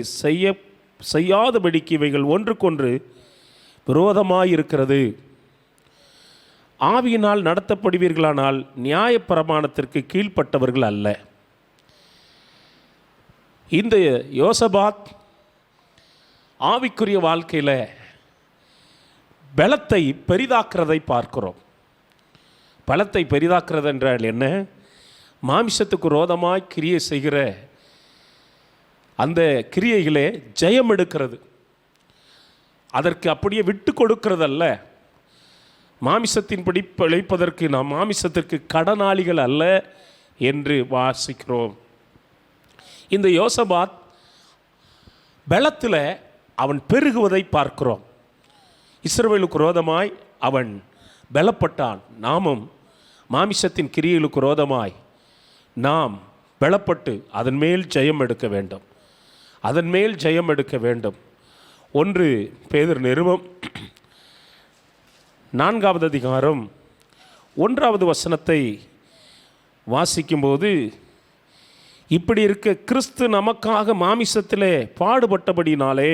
செய்யாதபடிக்கு இவைகள் ஒன்றுக்கொன்று விரோதமாயிருக்கிறது. ஆவியினால் நடத்தப்படுவீர்களானால் நியாயப்பிரமாணத்திற்கு கீழ்ப்பட்டவர்கள் அல்ல. இந்த யோசபாத் ஆவிக்குரிய வாழ்க்கையில் பலத்தை பெரிதாக்குறதை பார்க்கிறோம். பலத்தை பெரிதாக்குறது என்றால் என்ன? மாமிசத்துக்கு விரோதமாய் கிரியை செய்கிற அந்த கிரியைகளே ஜெயம் எடுக்கிறது. அதற்கு அப்படியே விட்டு கொடுக்கிறதல்ல. மாமிசத்தின்படி பிழைப்பதற்கு நாம் மாமிசத்திற்கு கடனாளிகள் அல்ல என்று வாசிக்கிறோம். இந்த யோசபாத் பலத்தில் அவன் பெருகுவதை பார்க்கிறோம். இஸ்ரவேலுக்கு விரோதமாய் அவன் பலப்பட்டான். நாமும் மாமிசத்தின் கிரியைகளுக்கு விரோதமாய் நாம் பலப்பட்டு அதன் மேல் ஜெயம் எடுக்க வேண்டும், அதன் மேல் ஜெயம் எடுக்க வேண்டும். 1 பேதுரு நிருபம் 4வது அதிகாரம் 1வது வசனத்தை வாசிக்கும்போது, இப்படி இருக்க கிறிஸ்து நமக்காக மாமிசத்திலே பாடுபட்டபடினாலே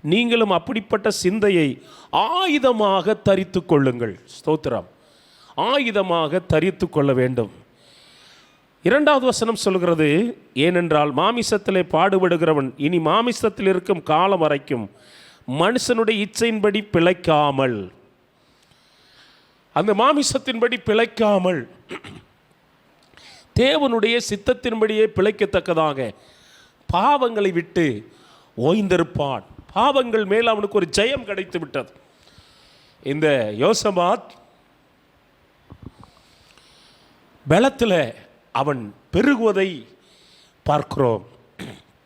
நீங்களும் அப்படிப்பட்ட சிந்தையை ஆயுதமாக தரித்து கொள்ளுங்கள். ஸ்தோத்திரம். ஆயுதமாக தரித்து கொள்ள வேண்டும். 2வது வசனம் சொல்கிறது, ஏனென்றால் மாமிசத்திலே பாடுபடுகிறவன் இனி மாமிசத்தில் இருக்கும் காலம் வரைக்கும் மனுஷனுடைய இச்சையின்படி பிழைக்காமல், அந்த மாமிசத்தின்படி பிழைக்காமல் தேவனுடைய சித்தத்தின்படியே பிழைக்கத்தக்கதாக பாவங்களை விட்டு ஓய்ந்திருப்பான். பாவங்கள் மேல் அவனுக்கு ஒரு ஜெயம் கிடைத்து விட்டது. இந்த யோசபாத் பலத்தில் அவன் பெருகுவதை பார்க்கிறோம்.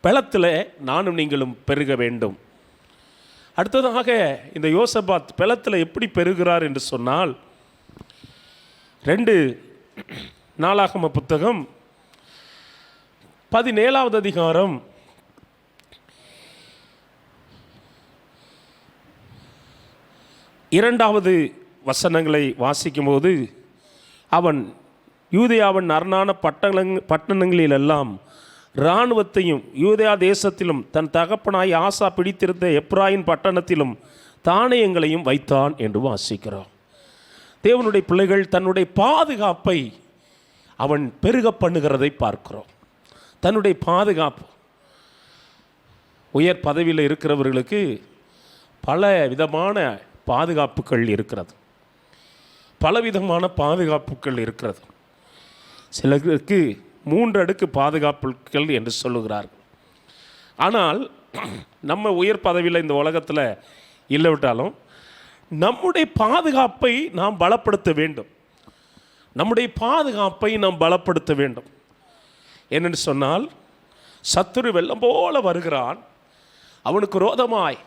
பலத்தில் நானும் நீங்களும் பெருக வேண்டும். அடுத்ததாக இந்த யோசபாத் பலத்தில் எப்படி பெருகிறார் என்று சொன்னால், 2 நாளாகம புத்தகம் 17வது அதிகாரம் 2வது வசனங்களை வாசிக்கும்போது, அவன் யூதேயாவின் அரணான பட்டணங்களிலெல்லாம் இராணுவத்தையும் யூதேயா தேசத்திலும் தன் தகப்பனாய் ஆசா பிடித்திருந்த எப்ராயின் பட்டணத்திலும் தானியங்களையும் வைத்தான் என்று வாசிக்கிறோம். தேவனுடைய பிள்ளைகள் தன்னுடைய பாதுகாப்பை அவன் பெருக பண்ணுகிறதை பார்க்கிறோம். தன்னுடைய பாதுகாப்பு, உயர் பதவியில் இருக்கிறவர்களுக்கு பல விதமான பாதுகாப்புகள் இருக்கிறது. பலவிதமான பாதுகாப்புகள் இருக்கிறது. சிலருக்கு 3 அடுக்கு பாதுகாப்புகள் என்று சொல்லுகிறார்கள். ஆனால் நம்ம உயர் பதவியில் இந்த உலகத்தில் இல்லைவிட்டாலும் நம்முடைய பாதுகாப்பை நாம் பலப்படுத்த வேண்டும். நம்முடைய பாதுகாப்பை நாம் பலப்படுத்த வேண்டும். என்னென்னு சொன்னால், சத்துரு வெள்ளம் போல வருகிறான், அவனுக்கு ரோதமாய்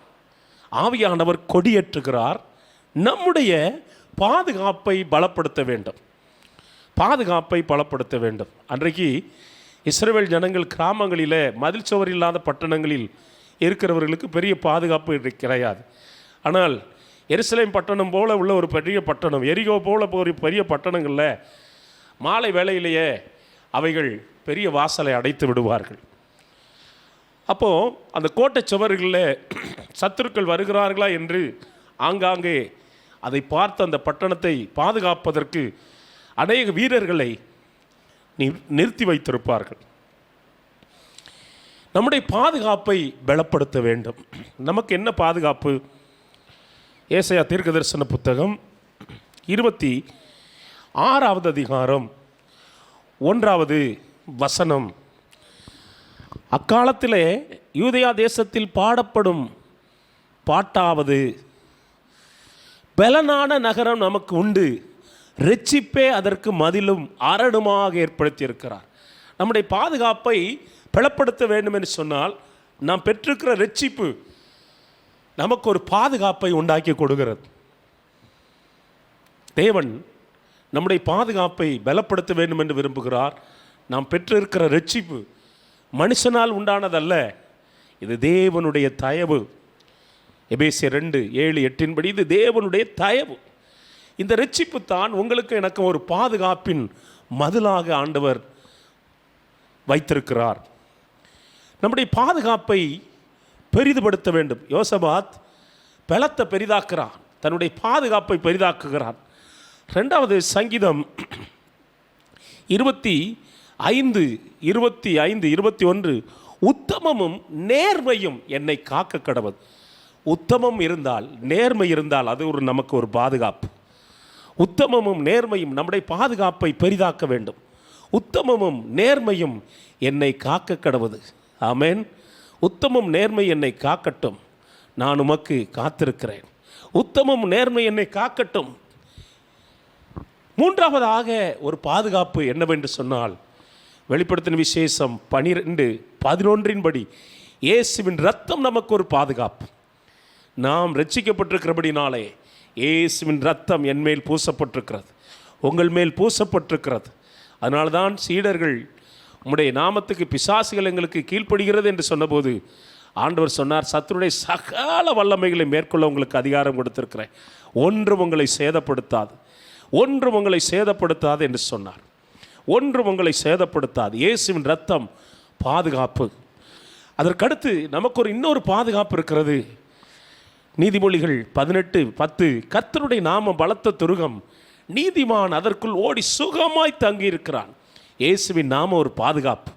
ஆவியானவர் கொடியேற்றுகிறார். நம்முடைய பாதுகாப்பை பலப்படுத்த வேண்டும். பாதுகாப்பை பலப்படுத்த வேண்டும். அன்றைக்கு இஸ்ரவேல் ஜனங்கள் கிராமங்களில் மதில் சுவர் இல்லாத பட்டணங்களில் இருக்கிறவர்களுக்கு பெரிய பாதுகாப்பு கிடையாது. ஆனால் எருசலேம் பட்டணம் போல உள்ள ஒரு பெரிய பட்டணம், எரிகோ போல ஒரு பெரிய பட்டணங்களில் மாலை வேளையிலேயே அவைகள் பெரிய வாசலை அடைத்து விடுவார்கள். அப்போது அந்த கோட்டை சுவர்களில் சத்துருக்கள் வருகிறார்களா என்று ஆங்காங்கே அதை பார்த்து அந்த பட்டணத்தை பாதுகாப்பதற்கு அநேக வீரர்களை நிறுத்தி வைத்திருப்பார்கள். நம்முடைய பாதுகாப்பை பலப்படுத்த வேண்டும். நமக்கு என்ன பாதுகாப்பு? ஏசாயா தீர்க்கதரிசன புத்தகம் 26வது அதிகாரம் 1வது வசனம், அக்காலத்திலே யூதேயா தேசத்தில் பாடப்படும் பாட்டாவது, பலனான நகரம் நமக்கு உண்டு, இரட்சிப்பே அதற்கு மதிலும் அரணுமாக ஏற்படுத்தியிருக்கிறார். நம்முடைய பாதுகாப்பை பலப்படுத்த வேண்டும் என்று சொன்னால், நாம் பெற்றிருக்கிற இரட்சிப்பு நமக்கு ஒரு பாதுகாப்பை உண்டாக்கி கொடுக்கிறது. தேவன் நம்முடைய பாதுகாப்பை பலப்படுத்த வேண்டும் என்று விரும்புகிறார். நாம் பெற்றிருக்கிற இரட்சிப்பு மனுஷனால் உண்டானதல்ல, இது தேவனுடைய தயவு. எபேசியர் 2:7-8 படி இது தேவனுடைய தயவு. இந்த இரட்சிப்பு தான் உங்களுக்கு எனக்கு ஒரு பாதுகாப்பின் மதிலாக ஆண்டவர் வைத்திருக்கிறார். நம்முடைய பாதுகாப்பை பெரிதுபடுத்த வேண்டும். யோசபாத் பலத்தை பெரிதாக்குறான், தன்னுடைய பாதுகாப்பை பெரிதாக்குகிறான். 2வது சங்கீதம் 25:21, உத்தமமும் நேர்மையும் என்னை காக்க கடவது. உத்தமம் இருந்தால், நேர்மை இருந்தால் அது நமக்கு ஒரு பாதுகாப்பு. உத்தமமும் நேர்மையும் நம்முடைய பாதுகாப்பை பெரிதாக்க வேண்டும். உத்தமமும் நேர்மையும் என்னை காக்க கடவது. ஆமென். உத்தமம் நேர்மை என்னை காக்கட்டும், நான் உமக்கு காத்திருக்கிறேன். உத்தமம் நேர்மை என்னை காக்கட்டும். 3வதாக ஒரு பாதுகாப்பு என்னவென்று சொன்னால், வெளிப்படுத்தின விசேஷம் 12:11 படி இயேசுவின் இரத்தம் நமக்கு ஒரு பாதுகாப்பு. நாம் ரட்சிக்கப்பட்டிருக்கிறபடினாலே இயேசுவின் இரத்தம் என் மேல் பூசப்பட்டிருக்கிறது, உங்கள் மேல் பூசப்பட்டிருக்கிறது. அதனால்தான் சீடர்கள் உம்முடைய நாமத்துக்கு பிசாசுகள் எங்களுக்கு கீழ்ப்படுகிறது என்று சொன்னபோது ஆண்டவர் சொன்னார், சத்துருடைய சகல வல்லமைகளை மேற்கொள்ள உங்களுக்கு அதிகாரம் கொடுத்திருக்கிறேன், ஒன்றும் உங்களை சேதப்படுத்தாது, ஒன்றும் உங்களை சேதப்படுத்தாது என்று சொன்னார். ஒன்றும் உங்களை சேதப்படுத்தாது. இயேசுவின் இரத்தம் பாதுகாப்பு. அதற்கடுத்து நமக்கு இன்னொரு பாதுகாப்பு இருக்கிறது. நீதிமொழிகள் 18:10, கர்த்தருடைய நாமம் பலத்த துருகம், நீதிமான் அதற்குள் ஓடி சுகமாய் தங்கி இருக்கிறான். இயேசுவின் நாமம் ஒரு பாதுகாப்பு.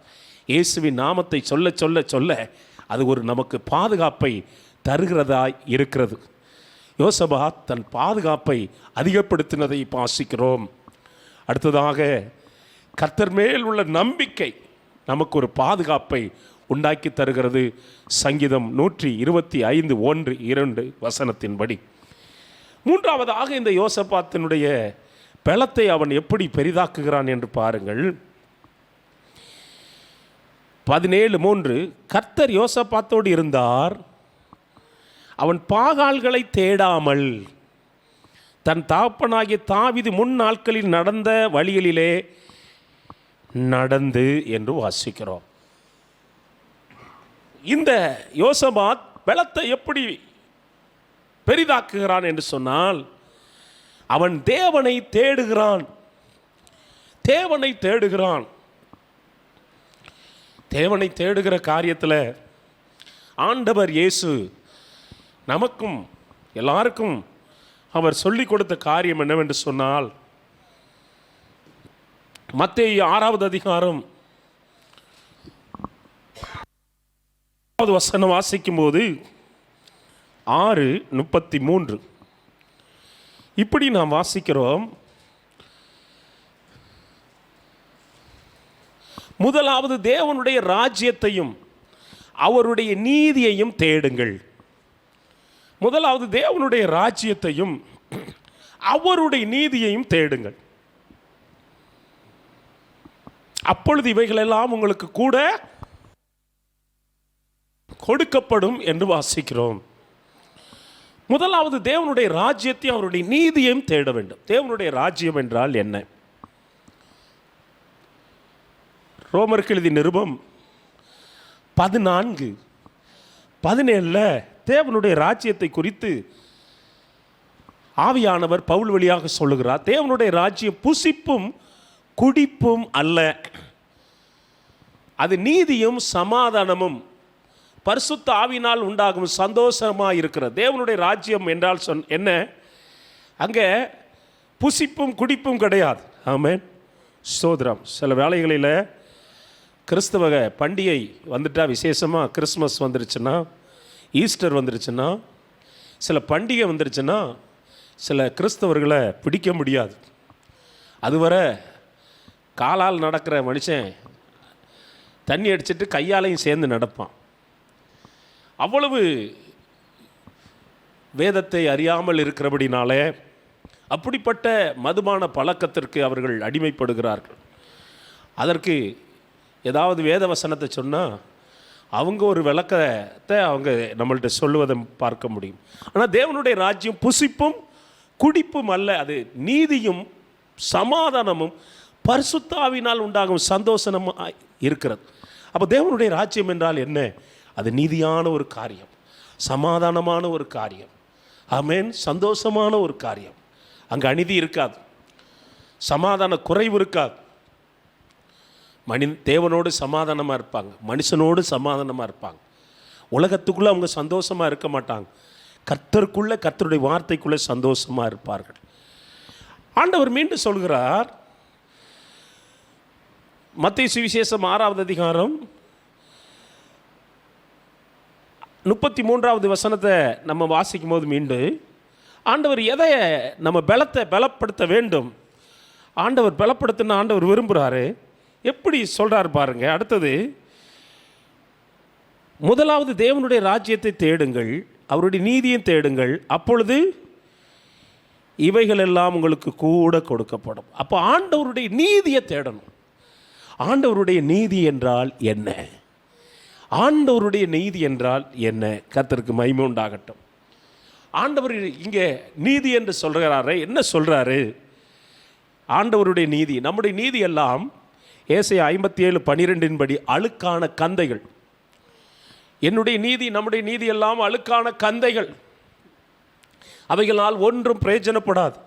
இயேசுவின் நாமத்தை சொல்ல சொல்ல சொல்ல அது ஒரு நமக்கு பாதுகாப்பை தருகிறதாய் இருக்கிறது. யோசபாத் தன் பாதுகாப்பை அதிகப்படுத்தினதை வாசிக்கிறோம். அடுத்ததாக கர்த்தர் மேல் உள்ள நம்பிக்கை நமக்கு ஒரு பாதுகாப்பை உண்டாக்கி தருகிறது. சங்கீதம் 125:1-2 வசனத்தின்படி. மூன்றாவதாக இந்த யோசபாத்தினுடைய பலத்தை அவன் எப்படி பெரிதாக்குகிறான் என்று பாருங்கள். 17:3, கர்த்தர் யோசபாத்தோடு இருந்தார், அவன் பாகால்களை தேடாமல் தன் தகப்பனாகிய தாவீது முன் நாட்களில் நடந்த வழிகளிலே நடந்து என்று வாசிக்கிறோம். இந்த யோசபாத் பலத்தை எப்படி பெரிதாக்குகிறான் என்று சொன்னால், அவன் தேவனை தேடுகிறான். தேவனை தேடுகிறான். தேவனை தேடுகிற காரியத்தில் ஆண்டவர் இயேசு நமக்கும் எல்லாருக்கும் அவர் சொல்லிக் கொடுத்த காரியம் என்னவென்று சொன்னால், மத்தேயு 6 வசனம் வாசிக்கும் போது 6:33 இப்படி நாம் வாசிக்கிறோம். முதலாவது தேவனுடைய ராஜ்யத்தையும் அவருடைய நீதியையும் தேடுங்கள். முதலாவது தேவனுடைய ராஜ்யத்தையும் அவருடைய நீதியையும் தேடுங்கள், அப்பொழுது இவைகளெல்லாம் உங்களுக்கு கூட கொடுக்கப்படும் என்று வாசிக்கிறோம். முதலாவது தேவனுடைய ராஜ்யத்தையும் அவருடைய நீதியையும் தேட வேண்டும். தேவனுடைய ராஜ்யம் என்றால் என்ன? ரோமருக்கு எழுதிய நிருபம் 14:17 தேவனுடைய ராஜ்யத்தை குறித்து ஆவியானவர் பவுல் வழியாக சொல்லுகிறார். தேவனுடைய ராஜ்யம் புசிப்பும் குடிப்பும் அல்ல, அது நீதியும் சமாதானமும் பரிசுத்த ஆவியினால் உண்டாகும் சந்தோஷமாக இருக்கிற தேவனுடைய ராஜ்யம் என்றால் என்ன? அங்கே புசிப்பும் குடிப்பும் கிடையாது. ஆமென், ஸ்தோத்திரம். சில வேளைகளில் கிறிஸ்தவ பண்டிகை வந்துட்டால், விசேஷமாக கிறிஸ்மஸ் வந்துருச்சுன்னா, ஈஸ்டர் வந்துருச்சுன்னா, சில பண்டிகை வந்துருச்சுன்னா சில கிறிஸ்தவர்களை பிடிக்க முடியாது. அதுவரை காலால் நடக்கிற மனுஷன் தண்ணி அடிச்சிட்டு கையாலையும் சேர்ந்து நடப்பான். அவ்வளவு வேதத்தை அறியாமல் இருக்கிறபடினாலே அப்படிப்பட்ட மதுபான பழக்கத்திற்கு அவர்கள் அடிமைப்படுகிறார்கள். அதற்கு ஏதாவது வேத வசனத்தை சொன்னால் அவங்க ஒரு விளக்கத்தை அவங்க நம்மள்கிட்ட சொல்லுவதை பார்க்க முடியும். ஆனால் தேவனுடைய ராஜ்யம் புசிப்பும் குடிப்பும் அல்ல, அது நீதியும் சமாதானமும் பரிசுத்த ஆவியினால் உண்டாகும் சந்தோஷமாக இருக்கிறது. அப்போ தேவனுடைய ராஜ்யம் என்றால் என்ன? அது நீதியான ஒரு காரியம், சமாதானமான ஒரு காரியம், ஆமென், சந்தோஷமான ஒரு காரியம். அங்கே அநீதி இருக்காது, சமாதான குறைவு இருக்காது. தேவனோடு சமாதானமாக இருப்பாங்க, மனுஷனோடு சமாதானமாக இருப்பாங்க. உலகத்துக்குள்ளே அவங்க சந்தோஷமாக இருக்க மாட்டாங்க, கர்த்தருக்குள்ளே கர்த்தருடைய வார்த்தைக்குள்ளே சந்தோஷமாக இருப்பார்கள். ஆண்டவர் மீண்டும் சொல்கிறார், மத்தேயு சுவிசேஷம் 6 வசனத்தை நம்ம வாசிக்கும் போது மீண்டும் ஆண்டவர் எதை நம்ம பலப்படுத்த வேண்டும், ஆண்டவர் பலப்படுத்தின ஆண்டவர் விரும்புகிறாரு. எப்படி சொல்கிறார் பாருங்க. அடுத்தது, முதலாவது தேவனுடைய ராஜ்யத்தை தேடுங்கள், அவருடைய நீதியை தேடுங்கள், அப்பொழுது இவைகள் எல்லாம் உங்களுக்கு கூட கொடுக்கப்படும். அப்போ ஆண்டவருடைய நீதியை தேடணும். ஆண்டவருடைய நீதி என்றால் என்ன? ஆண்டவருடைய நீதி என்றால் என்ன? கர்த்தருக்கு மகிமை உண்டாகட்டும். ஆண்டவர் இங்கே நீதி என்று சொல்கிறாரே, என்ன சொல்கிறாரு? ஆண்டவருடைய நீதி, நம்முடைய நீதி எல்லாம் ஏசாயா 57:12 படி அழுக்கான கந்தைகள். என்னுடைய நீதி, நம்முடைய நீதி எல்லாம் அழுக்கான கந்தைகள், அவைகளால் ஒன்றும் பிரயோஜனப்படாது.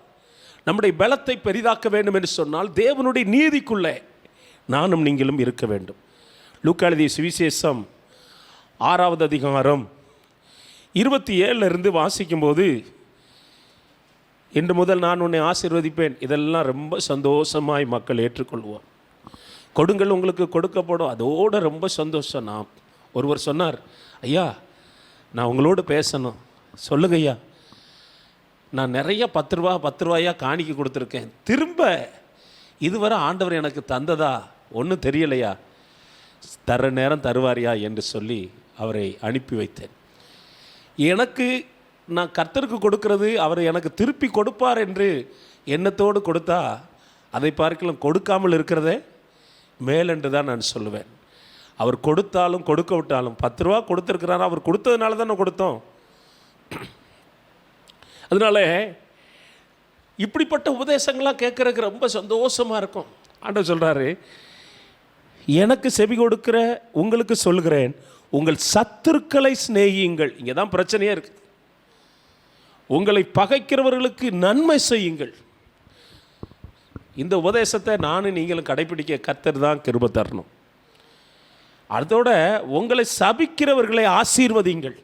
நம்முடைய பலத்தை பெரிதாக்க வேண்டும் என்று சொன்னால் தேவனுடைய நீதிக்குள்ளே நானும் நீங்களும் இருக்க வேண்டும். லூக்கா எழுதிய சுவிசேஷம் 6 27 வாசிக்கும்போது, இன்று முதல் நான் உன்னை ஆசீர்வதிப்பேன், இதெல்லாம் ரொம்ப சந்தோஷமாய் மக்கள் ஏற்றுக்கொள்வோம். கொடுங்கள் உங்களுக்கு கொடுக்கப்படும், அதோடு ரொம்ப சந்தோஷம். நான் ஒருவர் சொன்னார், ஐயா நான் உங்களோடு பேசணும். சொல்லுங்க ஐயா. நான் நிறைய 10 ரூபாயா காணிக்க கொடுத்துருக்கேன், திரும்ப இதுவரை ஆண்டவர் எனக்கு தந்ததா ஒன்றும் தெரியலையா, தர நேரம் தருவாரியா என்று சொல்லி அவரை அனுப்பி வைத்தேன். எனக்கு நான் கர்த்தருக்கு கொடுக்கிறது அவர் எனக்கு திருப்பி கொடுப்பார் என்று எண்ணத்தோடு கொடுத்தா அதை பார்க்கலாம் கொடுக்காமல் இருக்கிறதே மேலென்று தான் நான் சொல்லுவேன். அவர் கொடுத்தாலும் கொடுக்க விட்டாலும் 10 ரூபா கொடுத்துருக்கிறார், அவர் கொடுத்ததுனால தான் நான் கொடுத்தோம். அதனால இப்படிப்பட்ட உபதேசங்கள்லாம் கேட்குறதுக்கு ரொம்ப சந்தோஷமாக இருக்கும். ஆண்டவர் சொல்கிறாரு, எனக்கு செவி கொடுக்கிற உங்களுக்கு சொல்கிறேன், உங்கள் சத்துருக்களை சிநேகியுங்கள். இங்கே தான் பிரச்சனையே இருக்குது. உங்களை பகைக்கிறவர்களுக்கு நன்மை செய்யுங்கள். இந்த உபதேசத்தை நானும் நீங்களும் கடைப்பிடிக்க கர்த்தர் தான் கிருபை தரணும். அதோட உங்களை சபிக்கிறவர்களை ஆசீர்வதிங்கள்,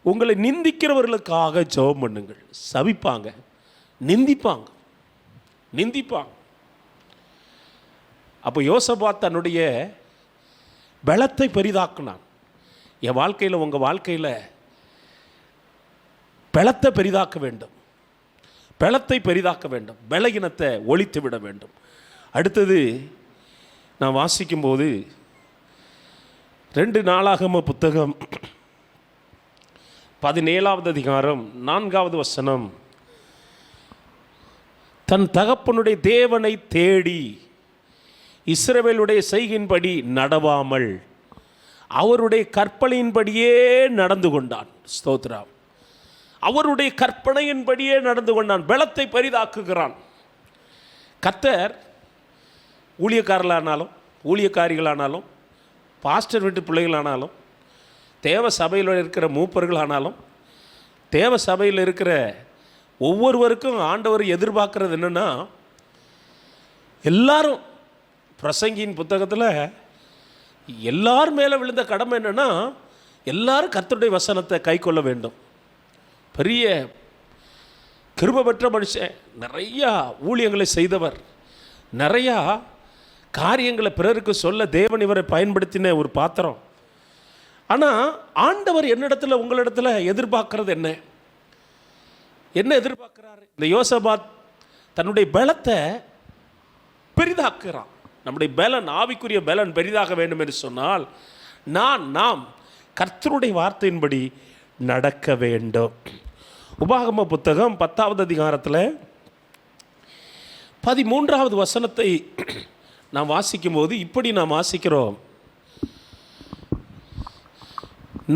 உங்களை நிந்திக்கிறவர்களுக்காக ஜெபம் பண்ணுங்கள். சபிப்பாங்க, நிந்திப்பாங்க. அப்போ யோசபாத் தன்னுடைய பலத்தை பெரிதாக்குனான். என் வாழ்க்கையில் உங்கள் வாழ்க்கையில் பலத்தை பெரிதாக்க வேண்டும், பலத்தை பெரிதாக்க வேண்டும், பலகீனத்தை ஒழித்து விட வேண்டும். அடுத்தது நான் வாசிக்கும்போது 2 நாளாகம புத்தகம் 17வது அதிகாரம் 4வது வசனம், தன் தகப்பனுடைய தேவனை தேடி இஸ்ரவேலுடைய செய்கையின்படி நடவாமல் அவருடைய கற்பனையின்படியே நடந்து கொண்டான். ஸ்தோத்திரம். அவருடைய கற்பனையின்படியே நடந்து கொண்டான், பலத்தை பெரிதாக்குகிறான். கர்த்தர் ஊழியக்காரர்களானாலும் ஊழியக்காரிகளானாலும் பாஸ்டர் வீட்டு பிள்ளைகளானாலும் தேவ சபையில் இருக்கிற மூப்பர்களானாலும் தேவ சபையில் இருக்கிற ஒவ்வொருவருக்கும் ஆண்டவர் எதிர்பார்க்கறது என்னென்னா, எல்லாரும் பிரசங்கியின் புத்தகத்தில் எல்லார் மேலே விழுந்த கடமை என்னென்னா, எல்லாரும் கர்த்தருடைய வசனத்தை கை கொள்ள வேண்டும். பெரிய கிருபை பெற்ற மனுஷன், நிறையா ஊழியங்களை செய்தவர், நிறையா காரியங்களை பிறருக்கு சொல்ல தேவன் இவரை பயன்படுத்தின ஒரு பாத்திரம். ஆனால் ஆண்டவர் என்னிடத்தில் உங்களிடத்தில் எதிர்பார்க்கறது என்ன எதிர்பார்க்கிறாரு? இந்த யோசபாத் தன்னுடைய பலத்தை பெரிதாக்குறான். நம்முடைய பலன், ஆவிக்குரிய பலன் பெரிதாக வேண்டும் என்று சொன்னால் நாம் கர்த்தருடைய வார்த்தையின்படி நடக்க வேண்டும். உபாகம புத்தகம் 10வது அதிகாரத்தில் 13வது வசனத்தை நாம் வாசிக்கும்போது இப்படி நாம் வாசிக்கிறோம்,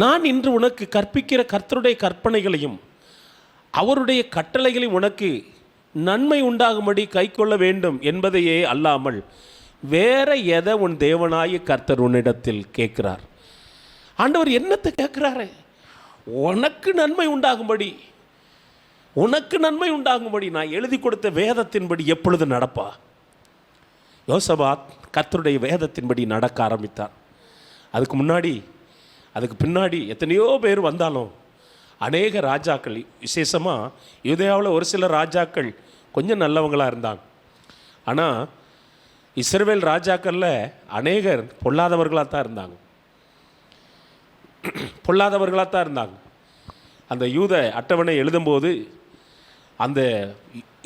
நான் இன்று உனக்கு கற்பிக்கிற கர்த்தருடைய கற்பனைகளையும் அவருடைய கட்டளைகளையும் உனக்கு நன்மை உண்டாகும்படி கை கொள்ள வேண்டும் என்பதையே அல்லாமல் வேற எதை உன் தேவனாய கர்த்தர் உன்னிடத்தில் கேட்கிறார். ஆண்டவர் என்னத்தை கேட்கிறாரு? உனக்கு நன்மை உண்டாகும்படி நான் எழுதி கொடுத்த வேதத்தின்படி எப்பொழுது நடப்பா? யோசபாத் கர்த்தருடைய வேதத்தின்படி நடக்க ஆரம்பித்தார். அதுக்கு பின்னாடி எத்தனையோ பேர் வந்தாலும் அநேக ராஜாக்கள், விசேஷமாக யூதேயாவில் ஒரு சில ராஜாக்கள் கொஞ்சம் நல்லவங்களாக இருந்தாங்க. ஆனால் இஸ்ரவேல் ராஜாக்களில் அநேகர் பொல்லாதவர்களாக தான் இருந்தாங்க. அந்த யூத அட்டவணை எழுதும்போது அந்த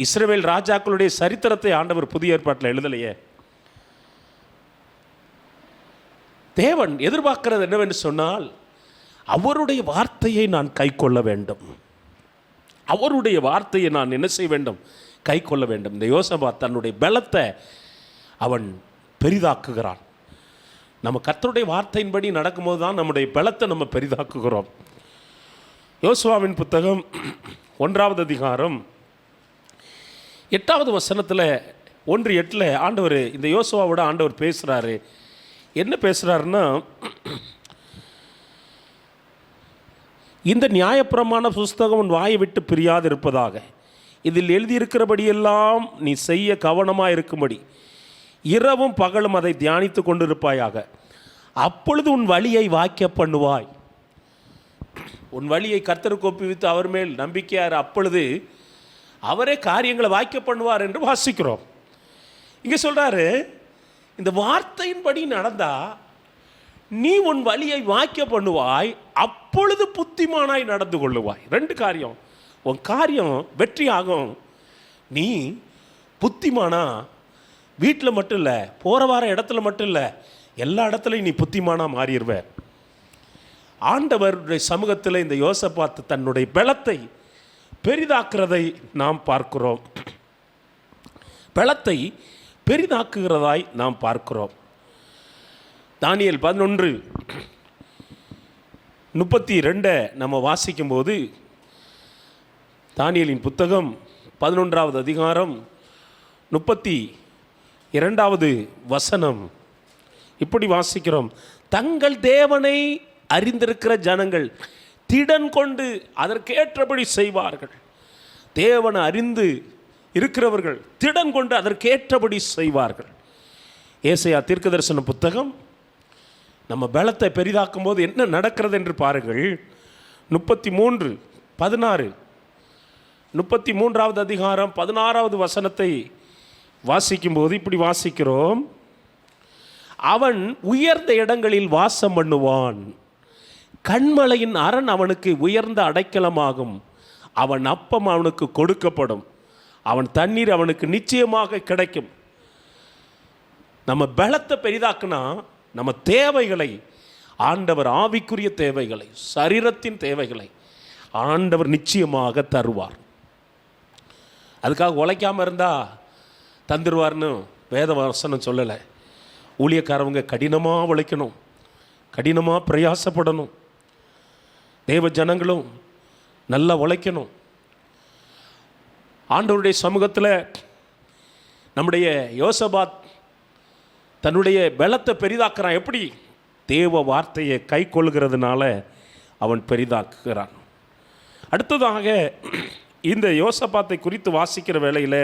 இஸ்ரவேல் ராஜாக்களுடைய சரித்திரத்தை ஆண்டவர் புதிய ஏற்பாட்டில் எழுதலையே. தேவன் எதிர்பார்க்கிறது என்னவென்று சொன்னால், அவருடைய வார்த்தையை நான் கை கொள்ள வேண்டும், அவருடைய வார்த்தையை நான் என்ன செய்ய வேண்டும்? கை கொள்ள வேண்டும். இந்த யோசபாத் தன்னுடைய பலத்தை அவன் பெரிதாக்குகிறான். நம்ம கர்த்தருடைய வார்த்தையின்படி நடக்கும்போது தான் நம்முடைய பலத்தை நம்ம பெரிதாக்குகிறோம். யோசுவாவின் புத்தகம் 1வது அதிகாரம் 8வது வசனத்தில் 1:8 ஆண்டவர் இந்த யோசுவாவோட ஆண்டவர் பேசுகிறாரு. என்ன பேசுகிறாருன்னா, இந்த நியாயப்பிரமாண புஸ்தகம் உன் வாயை விட்டு பிரியாது இருப்பதாக, இதில் எழுதியிருக்கிறபடியெல்லாம் நீ செய்ய கவனமாக இருக்கும்படி இரவும் பகலும் அதை தியானித்து கொண்டிருப்பாயாக, அப்பொழுது உன் வழியை வாக்கிய பண்ணுவாய். உன் வழியை கர்த்தருக்கு ஒப்புவித்து அவர் மேல் நம்பிக்கையார், அப்பொழுது அவரே காரியங்களை வாய்க்க பண்ணுவார் என்று வாசிக்கிறோம். இங்கே சொல்கிறாரு, இந்த வார்த்தையின்படி நடந்தா நீ உன் வழியை வாய்க்க பண்ணுவாய், அப்பொழுது புத்திமானாய் நடந்து கொள்ளுவாய். ரெண்டு காரியம், உன் காரியம் வெற்றி ஆகும். நீ புத்திமானா வீட்டில் மட்டும் இல்லை, போகிற வார இடத்துல மட்டும் இல்லை, எல்லா இடத்துலையும் நீ புத்திமானா மாறிடுவ. ஆண்டவருடைய சமூகத்தில் இந்த யோசபாத் தன்னுடைய பலத்தை பெரிதாக்குறதை நாம் பார்க்கிறோம். பலத்தை பெரிதாக்குகிறதாய் நாம் பார்க்கிறோம். தானியேல் 11:32 நம்ம வாசிக்கும்போது, தானியேலின் புத்தகம் 11வது அதிகாரம் 32வது வசனம் இப்படி வாசிக்கிறோம். தங்கள் தேவனை அறிந்திருக்கிற ஜனங்கள் திடன் கொண்டு அதற்கேற்றபடி செய்வார்கள். தேவனை அறிந்து இருக்கிறவர்கள் திடன் கொண்டு அதற்கேற்றபடி செய்வார்கள். ஏசாயா தீர்க்கதரிசன புத்தகம் நம்ம பலத்தை பெரிதாக்கும் போது என்ன நடக்கிறது என்று பாருங்கள். 33:16 33வது அதிகாரம் 16வது வசனத்தை வாசிக்கும்போது இப்படி வாசிக்கிறோம். அவன் உயர்ந்த இடங்களில் வாசம் பண்ணுவான், கண்மலையின் அரண் அவனுக்கு உயர்ந்த அடைக்கலமாகும். அவன் அப்பம் அவனுக்கு கொடுக்கப்படும், அவன் தண்ணீர் அவனுக்கு நிச்சயமாக கிடைக்கும். நம்ம பலத்தை பெரிதாக்குனா நம்ம தேவைகளை ஆண்டவர், ஆவிக்குரிய தேவைகளை, சரீரத்தின் தேவைகளை ஆண்டவர் நிச்சயமாக தருவார். அதுக்காக உழைக்காமல் இருந்தால் தந்துடுவார்னு வேத வசனம் சொல்லலை. ஊழியக்காரவங்க கடினமாக உழைக்கணும், கடினமாக பிரயாசப்படணும். தேவ ஜனங்களும் நல்லா உழைக்கணும். ஆண்டவருடைய சமூகத்தில் நம்முடைய யோசபாத் தன்னுடைய பலத்தை பெரிதாக்குறான். எப்படி? தேவ வார்த்தையை கை கொள்கிறதுனால அவன் பெரிதாக்குகிறான். அடுத்ததாக இந்த யோசபாத்தை குறித்து வாசிக்கிற வேளையில்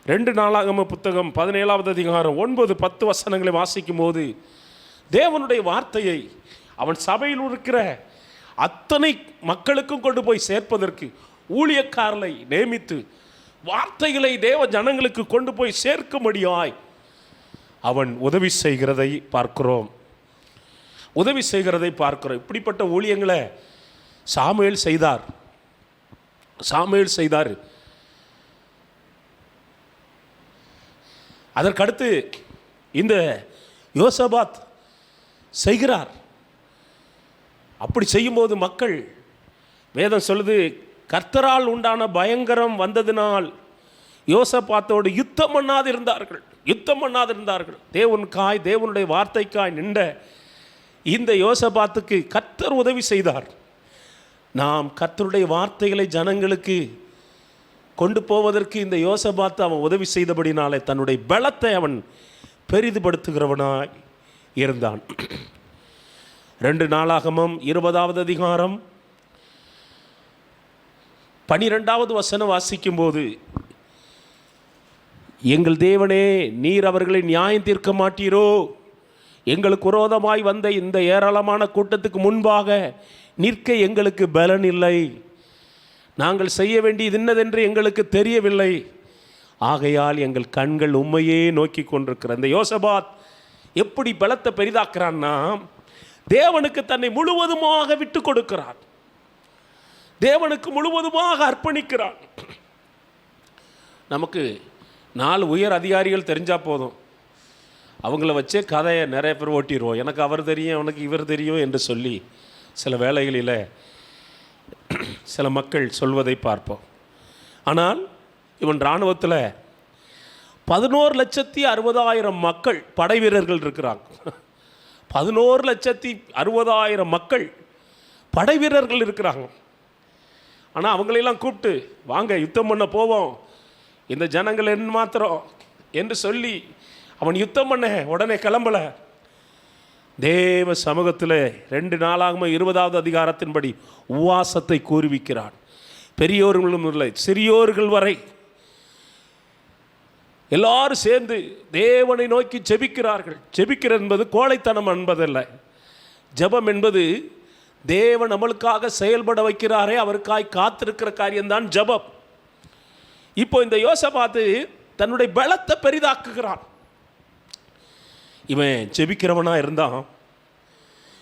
2 நாளாகம புத்தகம் 17வது அதிகாரம் 9-10 வசனங்களை வாசிக்கும் போது, தேவனுடைய வார்த்தையை அவன் சபையில் இருக்கிற அத்தனை மக்களுக்கும் கொண்டு போய் சேர்ப்பதற்கு ஊழியக்காரரை நியமித்து வார்த்தைகளை தேவ ஜனங்களுக்கு கொண்டு போய் சேர்க்கும்படியாய் அவன் உதவி செய்கிறதை பார்க்கிறோம். இப்படிப்பட்ட ஊழியங்களை சாமுவேல் செய்தார். அதற்கடுத்து இந்த யோசபாத் செய்கிறார். அப்படி செய்யும்போது மக்கள், வேதம் சொல்லுது, கர்த்தரால் உண்டான பயங்கரம் வந்ததினால் யோசபாத்தோடு யுத்தம் பண்ணாது இருந்தார்கள். தேவனுடைய வார்த்தைக்காய் நின்ற இந்த யோசபாத்துக்கு கர்த்தர் உதவி செய்தார். நாம் கர்த்தருடைய வார்த்தைகளை ஜனங்களுக்கு கொண்டு போவதற்கு இந்த யோசபாத்து அவன் உதவி செய்தபடினாலே தன்னுடைய பலத்தை அவன் பெரிதுபடுத்துகிறவனாய் இருந்தான். 2 நாளாகமம் 20வது அதிகாரம் 12வது வசனம் வாசிக்கும்போது, எங்கள் தேவனே, நீர் அவர்களை நியாயம் தீர்க்க மாட்டீரோ? எங்களுக்கு விரோதமாய் வந்த இந்த ஏராளமான கூட்டத்துக்கு முன்பாக நிற்க எங்களுக்கு பலன் இல்லை. நாங்கள் செய்ய வேண்டியது என்னதென்று எங்களுக்கு தெரியவில்லை. ஆகையால் எங்கள் கண்கள் உம்மையே நோக்கி கொண்டிருக்கிற இந்த யோசபாத் எப்படி பலத்தை பெரிதாக்குறான்னா, தேவனுக்கு தன்னை முழுவதுமாக விட்டு கொடுக்கிறான், தேவனுக்கு முழுவதுமாக அர்ப்பணிக்கிறான். நமக்கு 4 உயர் அதிகாரிகள் தெரிஞ்சால் போதும், அவங்கள வச்சே கதையை நிறைய பேர் ஓட்டிடுவோம். எனக்கு அவர் தெரியும், அவனுக்கு இவர் தெரியும் என்று சொல்லி சில வேளைகளில் சில மக்கள் சொல்வதை பார்ப்போம். ஆனால் இவன் இராணுவத்தில் 11,60,000 மக்கள் படை வீரர்கள் இருக்கிறாங்க. 11,60,000 மக்கள் படை வீரர்கள் இருக்கிறாங்க. ஆனால் அவங்களெல்லாம் கூப்பிட்டு வாங்க யுத்தம் பண்ண போவோம், இந்த ஜனங்கள் என்ன மாத்திரம் என்று சொல்லி அவன் யுத்தம் பண்ண உடனே கிளம்பல. தேவ சமூகத்தில் 2 நாளாகம 20வது அதிகாரத்தின்படி உவாசத்தை கூறுவிக்கிறான். பெரியோர்களும் இல்லை, சிறியோர்கள் வரை எல்லாரும் சேர்ந்து தேவனை நோக்கி ஜெபிக்கிறார்கள். ஜெபிக்கிறது என்பது கோழைத்தனம் என்பதல்ல. ஜெபம் என்பது தேவன் நம்மளுக்காக செயல்பட வைக்கிறாரே, அவருக்காய் காத்திருக்கிற காரியம்தான் ஜெபம். இப்போ இந்த யோசபாத்து தன்னுடைய பலத்தை பெரிதாக்குகிறான். இவன் ஜெபிக்கிறவனா இருந்தான்.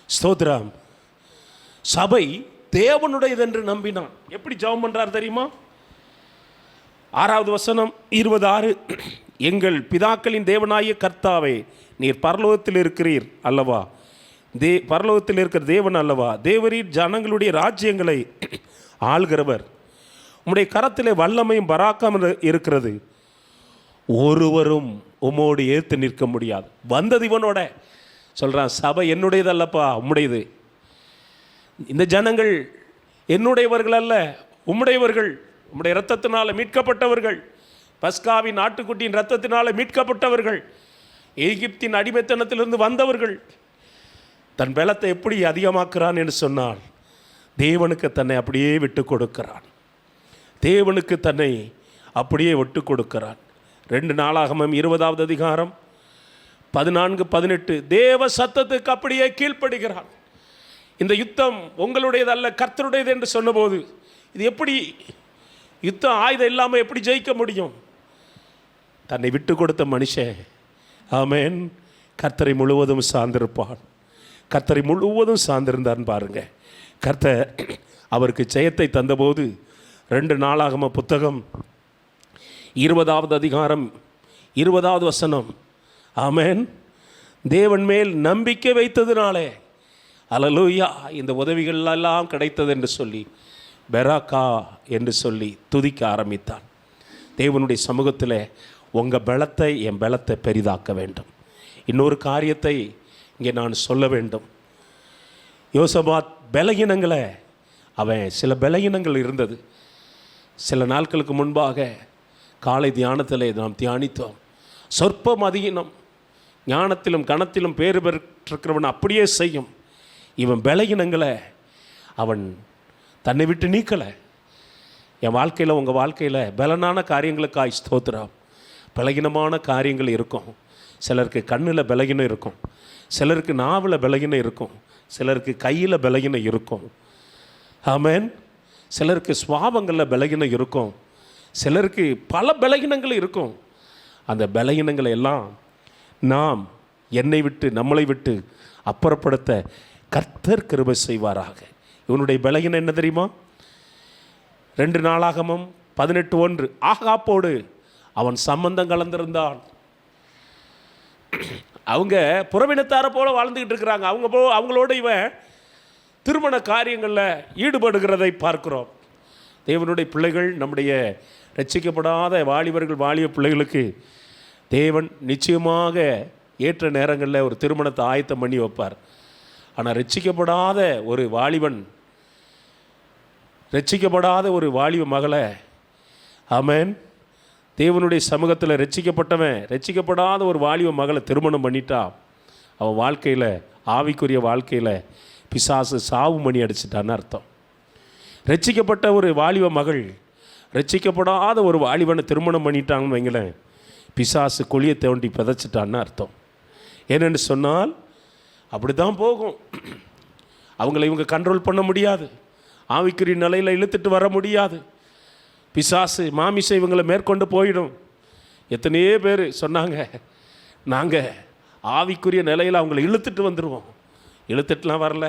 ஸ்தோத்திரம். சபை தேவனுடையது என்று நம்பினான். எப்படி ஜெபம் பண்றார் தெரியுமா? 6வது வசனம் 26, எங்கள் பிதாக்களின் தேவனாகிய கர்த்தாவே, நீர் பரலோகத்தில் இருக்கிறீர் அல்லவா, பரலோகத்தில் இருக்கிற தேவன் அல்லவா, தேவரீர் ஜனங்களுடைய ராஜ்யங்களை ஆள்கிறவர், உம்முடைய கரத்திலே வல்லமையும் பராக்கமும் இருக்கிறது, ஒருவரும் உம்மோடு ஏற்று நிற்க முடியாது. வந்தது இவனோட சொல்கிறான், சபை என்னுடையது அல்லப்பா, உம்முடையது. இந்த ஜனங்கள் என்னுடையவர்கள் அல்ல, உம்முடையவர்கள், உம்முடைய இரத்தத்தினால் மீட்கப்பட்டவர்கள், பஸ்காவின் நாட்டுக்குட்டியின் இரத்தத்தினால் மீட்கப்பட்டவர்கள், எகிப்தின் அடிமைத்தனத்திலிருந்து வந்தவர்கள். தன் பலத்தை எப்படி அதிகமாக்குறான் என்று சொன்னால், தேவனுக்கு தன்னை அப்படியே விட்டு கொடுக்கிறான். தேவனுக்கு தன்னை அப்படியே விட்டு கொடுக்கிறான். 2 நாளாகமம் 20வது அதிகாரம் 14-18, தேவ சத்தத்துக்கு அப்படியே கீழ்ப்படுகிறான். இந்த யுத்தம் உங்களுடையதல்ல கர்த்தருடையது என்று சொன்னபோது, இது எப்படி யுத்தம் ஆயுதம் இல்லாமல் எப்படி ஜெயிக்க முடியும்? தன்னை விட்டு கொடுத்த மனுஷன், ஆமென், கர்த்தரை முழுவதும் சார்ந்திருப்பான். கர்த்தரை முழுவதும் சார்ந்திருந்தான்னு பாருங்க. கர்த்தர் அவருக்கு ஜெயத்தை தந்தபோது 2 நாளாகம புத்தகம் 20வது அதிகாரம் 20வது வசனம், ஆமென், தேவன் மேல் நம்பிக்கை வைத்ததினாலே அல்லேலூயா இந்த உதவிகள் எல்லாம் கிடைத்தது என்று சொல்லி பெராக்கா என்று சொல்லி துதிக்க ஆரம்பித்தான். தேவனுடைய சமூகத்தில் உங்கள் பலத்தை என் பலத்தை பெரிதாக்க வேண்டும். இன்னொரு காரியத்தை இங்கே நான் சொல்ல வேண்டும். யோசபாத் பலகீனங்களை, அவன் சில பலகீனங்கள் இருந்தது. சில நாட்களுக்கு முன்பாக காலை தியானத்தில் நாம் தியானித்தோம். சொற்பம் அதிகீனம் ஞானத்திலும் கணத்திலும் பேறு பெற்றிருக்கிறவன் அப்படியே செய்யும். இவன் பலகீனங்களை அவன் தன்னை விட்டு நீக்கலை. என் வாழ்க்கையில், உங்கள் வாழ்க்கையில் பலனான காரியங்களுக்காய் ஸ்தோத்திரம். பலகீனமான காரியங்கள் இருக்கும். சிலருக்கு கண்ணில் பலகீனம் இருக்கும், சிலருக்கு நாவில் பலகீனம் இருக்கும், சிலருக்கு கையில் பலகீனம் இருக்கும், ஆமென், சிலருக்கு சுவாபங்களில் பலகீனம் இருக்கும், சிலருக்கு பல பலகீனங்கள் இருக்கும். அந்த பலகீனங்களை எல்லாம் நாம் என்னை விட்டு நம்மளை விட்டு அப்புறப்படுத்த கர்த்தர் கிருபை செய்வாராக. இவனுடைய பலகீனம் என்ன தெரியுமா? 2 நாளாகமம் 18:1, ஆகாப்போடு அவன் சம்பந்தம் கலந்திருந்தான். அவங்க புறவினத்தாரை போல வாழ்ந்துக்கிட்டு இருக்கிறாங்க. அவங்களோட இவன் திருமண காரியங்களில் ஈடுபடுகிறதை பார்க்கிறோம். தேவனுடைய பிள்ளைகள், நம்முடைய ரட்சிக்கப்படாத வாலிபர்கள், வாலிப பிள்ளைகளுக்கு தேவன் நிச்சயமாக ஏற்ற நேரங்களில் ஒரு திருமணத்தை ஆயத்தம் பண்ணி வைப்பார். ஆனால் ரட்சிக்கப்படாத ஒரு வாலிபன், ரட்சிக்கப்படாத ஒரு வாலிப மகளை, ஆமென், தேவனுடைய சமூகத்தில் ரட்சிக்கப்பட்டவன் ரட்சிக்கப்படாத ஒரு வாலிப மகளை திருமணம் பண்ணிட்டா, அவன் வாழ்க்கையில், ஆவிக்குரிய வாழ்க்கையில் பிசாசு சாவு மணி அடிச்சிட்டான்னு அர்த்தம். ரட்சிக்கப்பட்ட ஒரு வாலிப மகள் ரட்சிக்கப்படாத ஒரு வாலிபனை திருமணம் பண்ணிட்டாங்கன்னு வைங்களேன், பிசாசு கொளியை தோண்டி பிதைச்சிட்டான்னு அர்த்தம். ஏனென்று சொன்னால் அப்படி தான் போகும். அவங்கள இவங்க கண்ட்ரோல் பண்ண முடியாது, ஆவிக்குரிய நிலையில் இழுத்துட்டு வர முடியாது. பிசாசு மாமிசை இவங்களை மேற்கொண்டு போயிடும். எத்தனையோ பேர் சொன்னாங்க, நாங்கள் ஆவிக்குரிய நிலையில் அவங்கள இழுத்துட்டு வந்துடுவோம். இழுத்துட்டுலாம் வரல,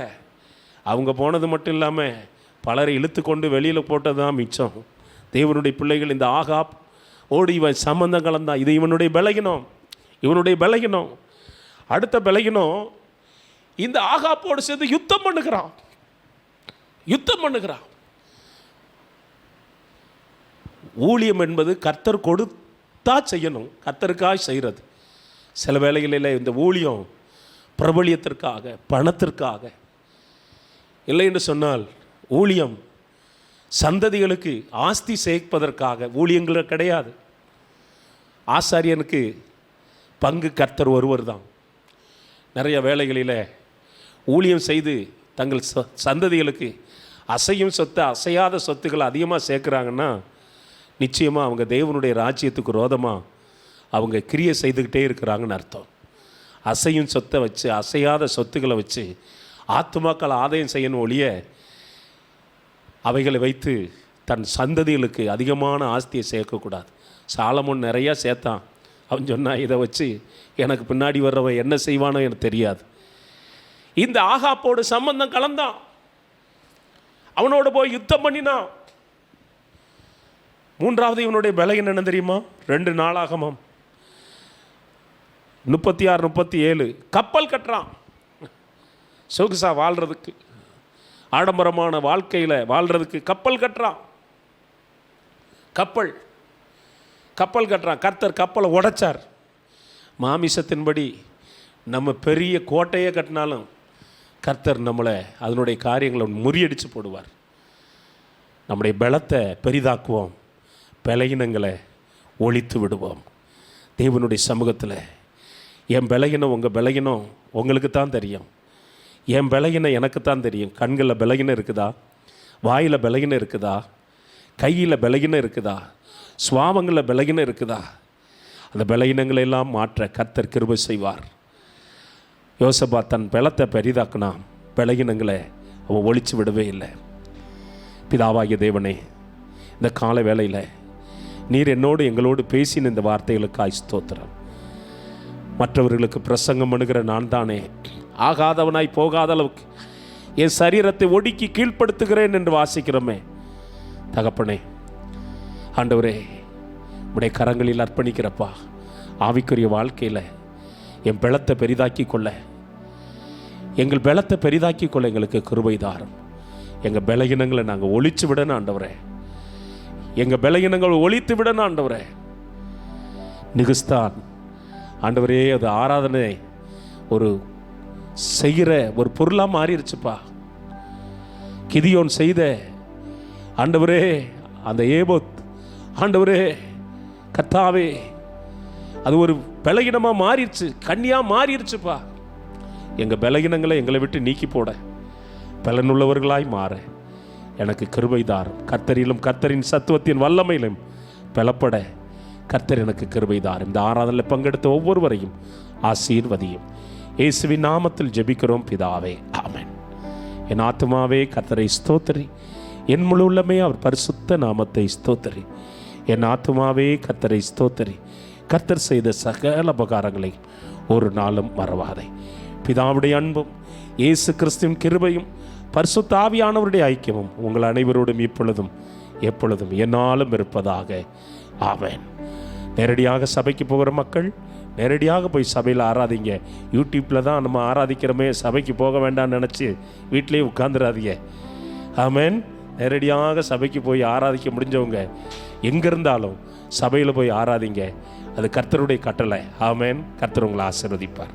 அவங்க போனது மட்டும் இல்லாமல் பலரை இழுத்து கொண்டு வெளியில் போட்டது தான் மிச்சம். தேவனுடைய பிள்ளைகள், இந்த ஆகாப் ஓடி இவன் சம்பந்தம் கலந்தான். இது இவனுடைய பலகீனம், இவனுடைய பலகீனம். அடுத்த பலகீனம், இந்த ஆகாப்போடு சேர்ந்து யுத்தம் பண்ணுகிறான். ஊழியம் என்பது கர்த்தர் கொடுத்தா செய்யணும், கர்த்தருக்காக செய்கிறது. சில வேளைகளில் இந்த ஊழியம் பிரபலியத்திற்காக, பணத்திற்காக இல்லை என்று சொன்னால், ஊழியம் சந்ததிகளுக்கு ஆஸ்தி சேர்ப்பதற்காக ஊழியங்கள் கிடையாது. ஆசாரியனுக்கு பங்கு கர்த்தர் ஒருவர் தான். நிறைய வேளைகளில் ஊழியம் செய்து தங்கள் சந்ததிகளுக்கு அசையும் சொத்து, அசையாத சொத்துக்களை அதிகமாக சேர்க்குறாங்கன்னா, நிச்சயமாக அவங்க தேவனுடைய ராஜ்யத்துக்கு விரோதமாக அவங்க கிரியை செய்துக்கிட்டே இருக்கிறாங்கன்னு அர்த்தம். அசையும் சொத்தை வச்சு, அசையாத சொத்துக்களை வச்சு ஆத்துமாக்கள் ஆதாயம் செய்யணும் ஒழிய அவைகளை வைத்து தன் சந்ததிகளுக்கு அதிகமான ஆஸ்தியை சேர்க்கக்கூடாது. சாலமோன் நிறையா சேர்த்தான். அவன் சொன்னான், இதை வச்சு எனக்கு பின்னாடி வர்றவன் என்ன செய்வானோ எனக்கு தெரியாது. இந்த ஆகாப்போடு சம்பந்தம் கலந்தான், அவனோட போய் யுத்தம் பண்ணினான். மூன்றாவது இவனுடைய பலகீனம் என்ன தெரியுமா? 2 நாளாகமம் 36-37 கப்பல் கட்டுறான். சொகுசா வாழ்கிறதுக்கு, ஆடம்பரமான வாழ்க்கையில் வாழ்கிறதுக்கு கப்பல் கட்டுறான். கப்பல் கட்டுறான். கர்த்தர் கப்பலை உடைச்சார். மாமிசத்தின்படி நம்ம பெரிய கோட்டையே கட்டினாலும் கர்த்தர் நம்மளை அதனுடைய காரியங்களை முறியடித்து போடுவார். நம்முடைய பலத்தை பெரிதாக்குவோம், பலகீனங்களை ஒழித்து விடுவோம். தேவனுடைய சமூகத்தில் என் பலகீனம் உங்கள் பலகீனம் உங்களுக்கு தான் தெரியும். என் பலகீனம் எனக்கு தான் தெரியும். கண்களில் பலகீனம் இருக்குதா? வாயில் பலகீனம் இருக்குதா? கையில் பலகீனம் இருக்குதா? சுவாவங்களில் பலகீனம் இருக்குதா? அந்த பலகீனங்களை எல்லாம் மாற்ற கர்த்தர் கிருபை செய்வார். யோசபா தன் பலத்தை பெரிதாக்குனா பலகீனங்களை அவன் ஒழித்து விடவே இல்லை. பிதாவாகிய தேவனே, இந்த கால வேளையில் நீர் என்னோடு எங்களோடு பேசின இந்த வார்த்தைகளுக்காய் ஸ்தோத்திரம். மற்றவர்களுக்கு பிரசங்கம் பண்ணுகிற நான் தானே ஆகாதவனாய் போகாத அளவுக்கு என் சரீரத்தை ஒடுக்கி கீழ்ப்படுத்துகிறேன் என்று வாசிக்கிறோமே. தகப்பனே, ஆண்டவரே, உடைய கரங்களில் அர்ப்பணிக்கிறப்பா. ஆவிக்குரிய வாழ்க்கையில் என் பலத்தை பெரிதாக்கி கொள்ள, எங்கள் பலத்தை பெரிதாக்கி கொள்ள எங்களுக்கு கிருபை தாரும். எங்கள் பலகீனங்களை நாங்கள் ஒழித்து விடணும் ஆண்டவரே. எங்கள் பலகீனங்கள் ஒழித்து விடணும் ஆண்டவரே. நிகுஸ்தான் ஆண்டவரே, அது ஆராதனை ஒரு செய்கிற ஒரு பொருளாக மாறிடுச்சுப்பா. கிதியோன் செய்த ஆண்டவரே அந்த ஏபோத், ஆண்டவரே கர்த்தாவே, அது ஒரு பலகீனமாக மாறிடுச்சு, கண்ணியாக மாறிடுச்சுப்பா. எங்கள் பலகீனங்களை எங்களை விட்டு நீக்கி போட, பலனுள்ளவர்களாய் மாற எனக்கு கிருபை தாரும். கர்த்தரிலும் கர்த்தரின் சத்துவத்தின் வல்லமையிலும் பலப்பட கர்த்தர் எனக்கு கிருபை தாரும். இந்த ஆராதனையில் பங்கெடுத்த ஒவ்வொருவரையும் ஆசீர்வதியும். இயேசுவின் நாமத்தில் ஜெபிக்கிறோம் பிதாவே, ஆமென். என் ஆத்துமாவே கர்த்தரை ஸ்தோத்திரி, என் முழு உள்ளமே அவர் பரிசுத்த நாமத்தை ஸ்தோத்திரி. என் ஆத்துமாவே கர்த்தரை ஸ்தோத்திரி, கர்த்தர் செய்த சகல உபகாரங்களை ஒரு நாளும் மறவாதே. பிதாவுடைய அன்பும் இயேசு கிறிஸ்துவின் கிருபையும் பரிசுத்த ஆவியானவருடைய ஐக்கியமும் உங்கள் அனைவரோடும் இப்பொழுதும் எப்பொழுதும் என்னாலும் இருப்பதாக, ஆமென். நேரடியாக சபைக்கு போகிற மக்கள் நேரடியாக போய் சபையில் ஆராதிங்க. யூடியூப்பில் தான் நம்ம ஆராதிக்கிறோமே, சபைக்கு போக வேண்டாம்னு நினச்சி வீட்டிலேயே உட்காந்துடாதீங்க. ஆமென். நேரடியாக சபைக்கு போய் ஆராதிக்க முடிஞ்சவங்க எங்கே இருந்தாலும் சபையில் போய் ஆராதிங்க. அது கர்த்தருடைய கட்டளை. ஆமென். கர்த்தர் உங்களை ஆசீர்வதிப்பார்.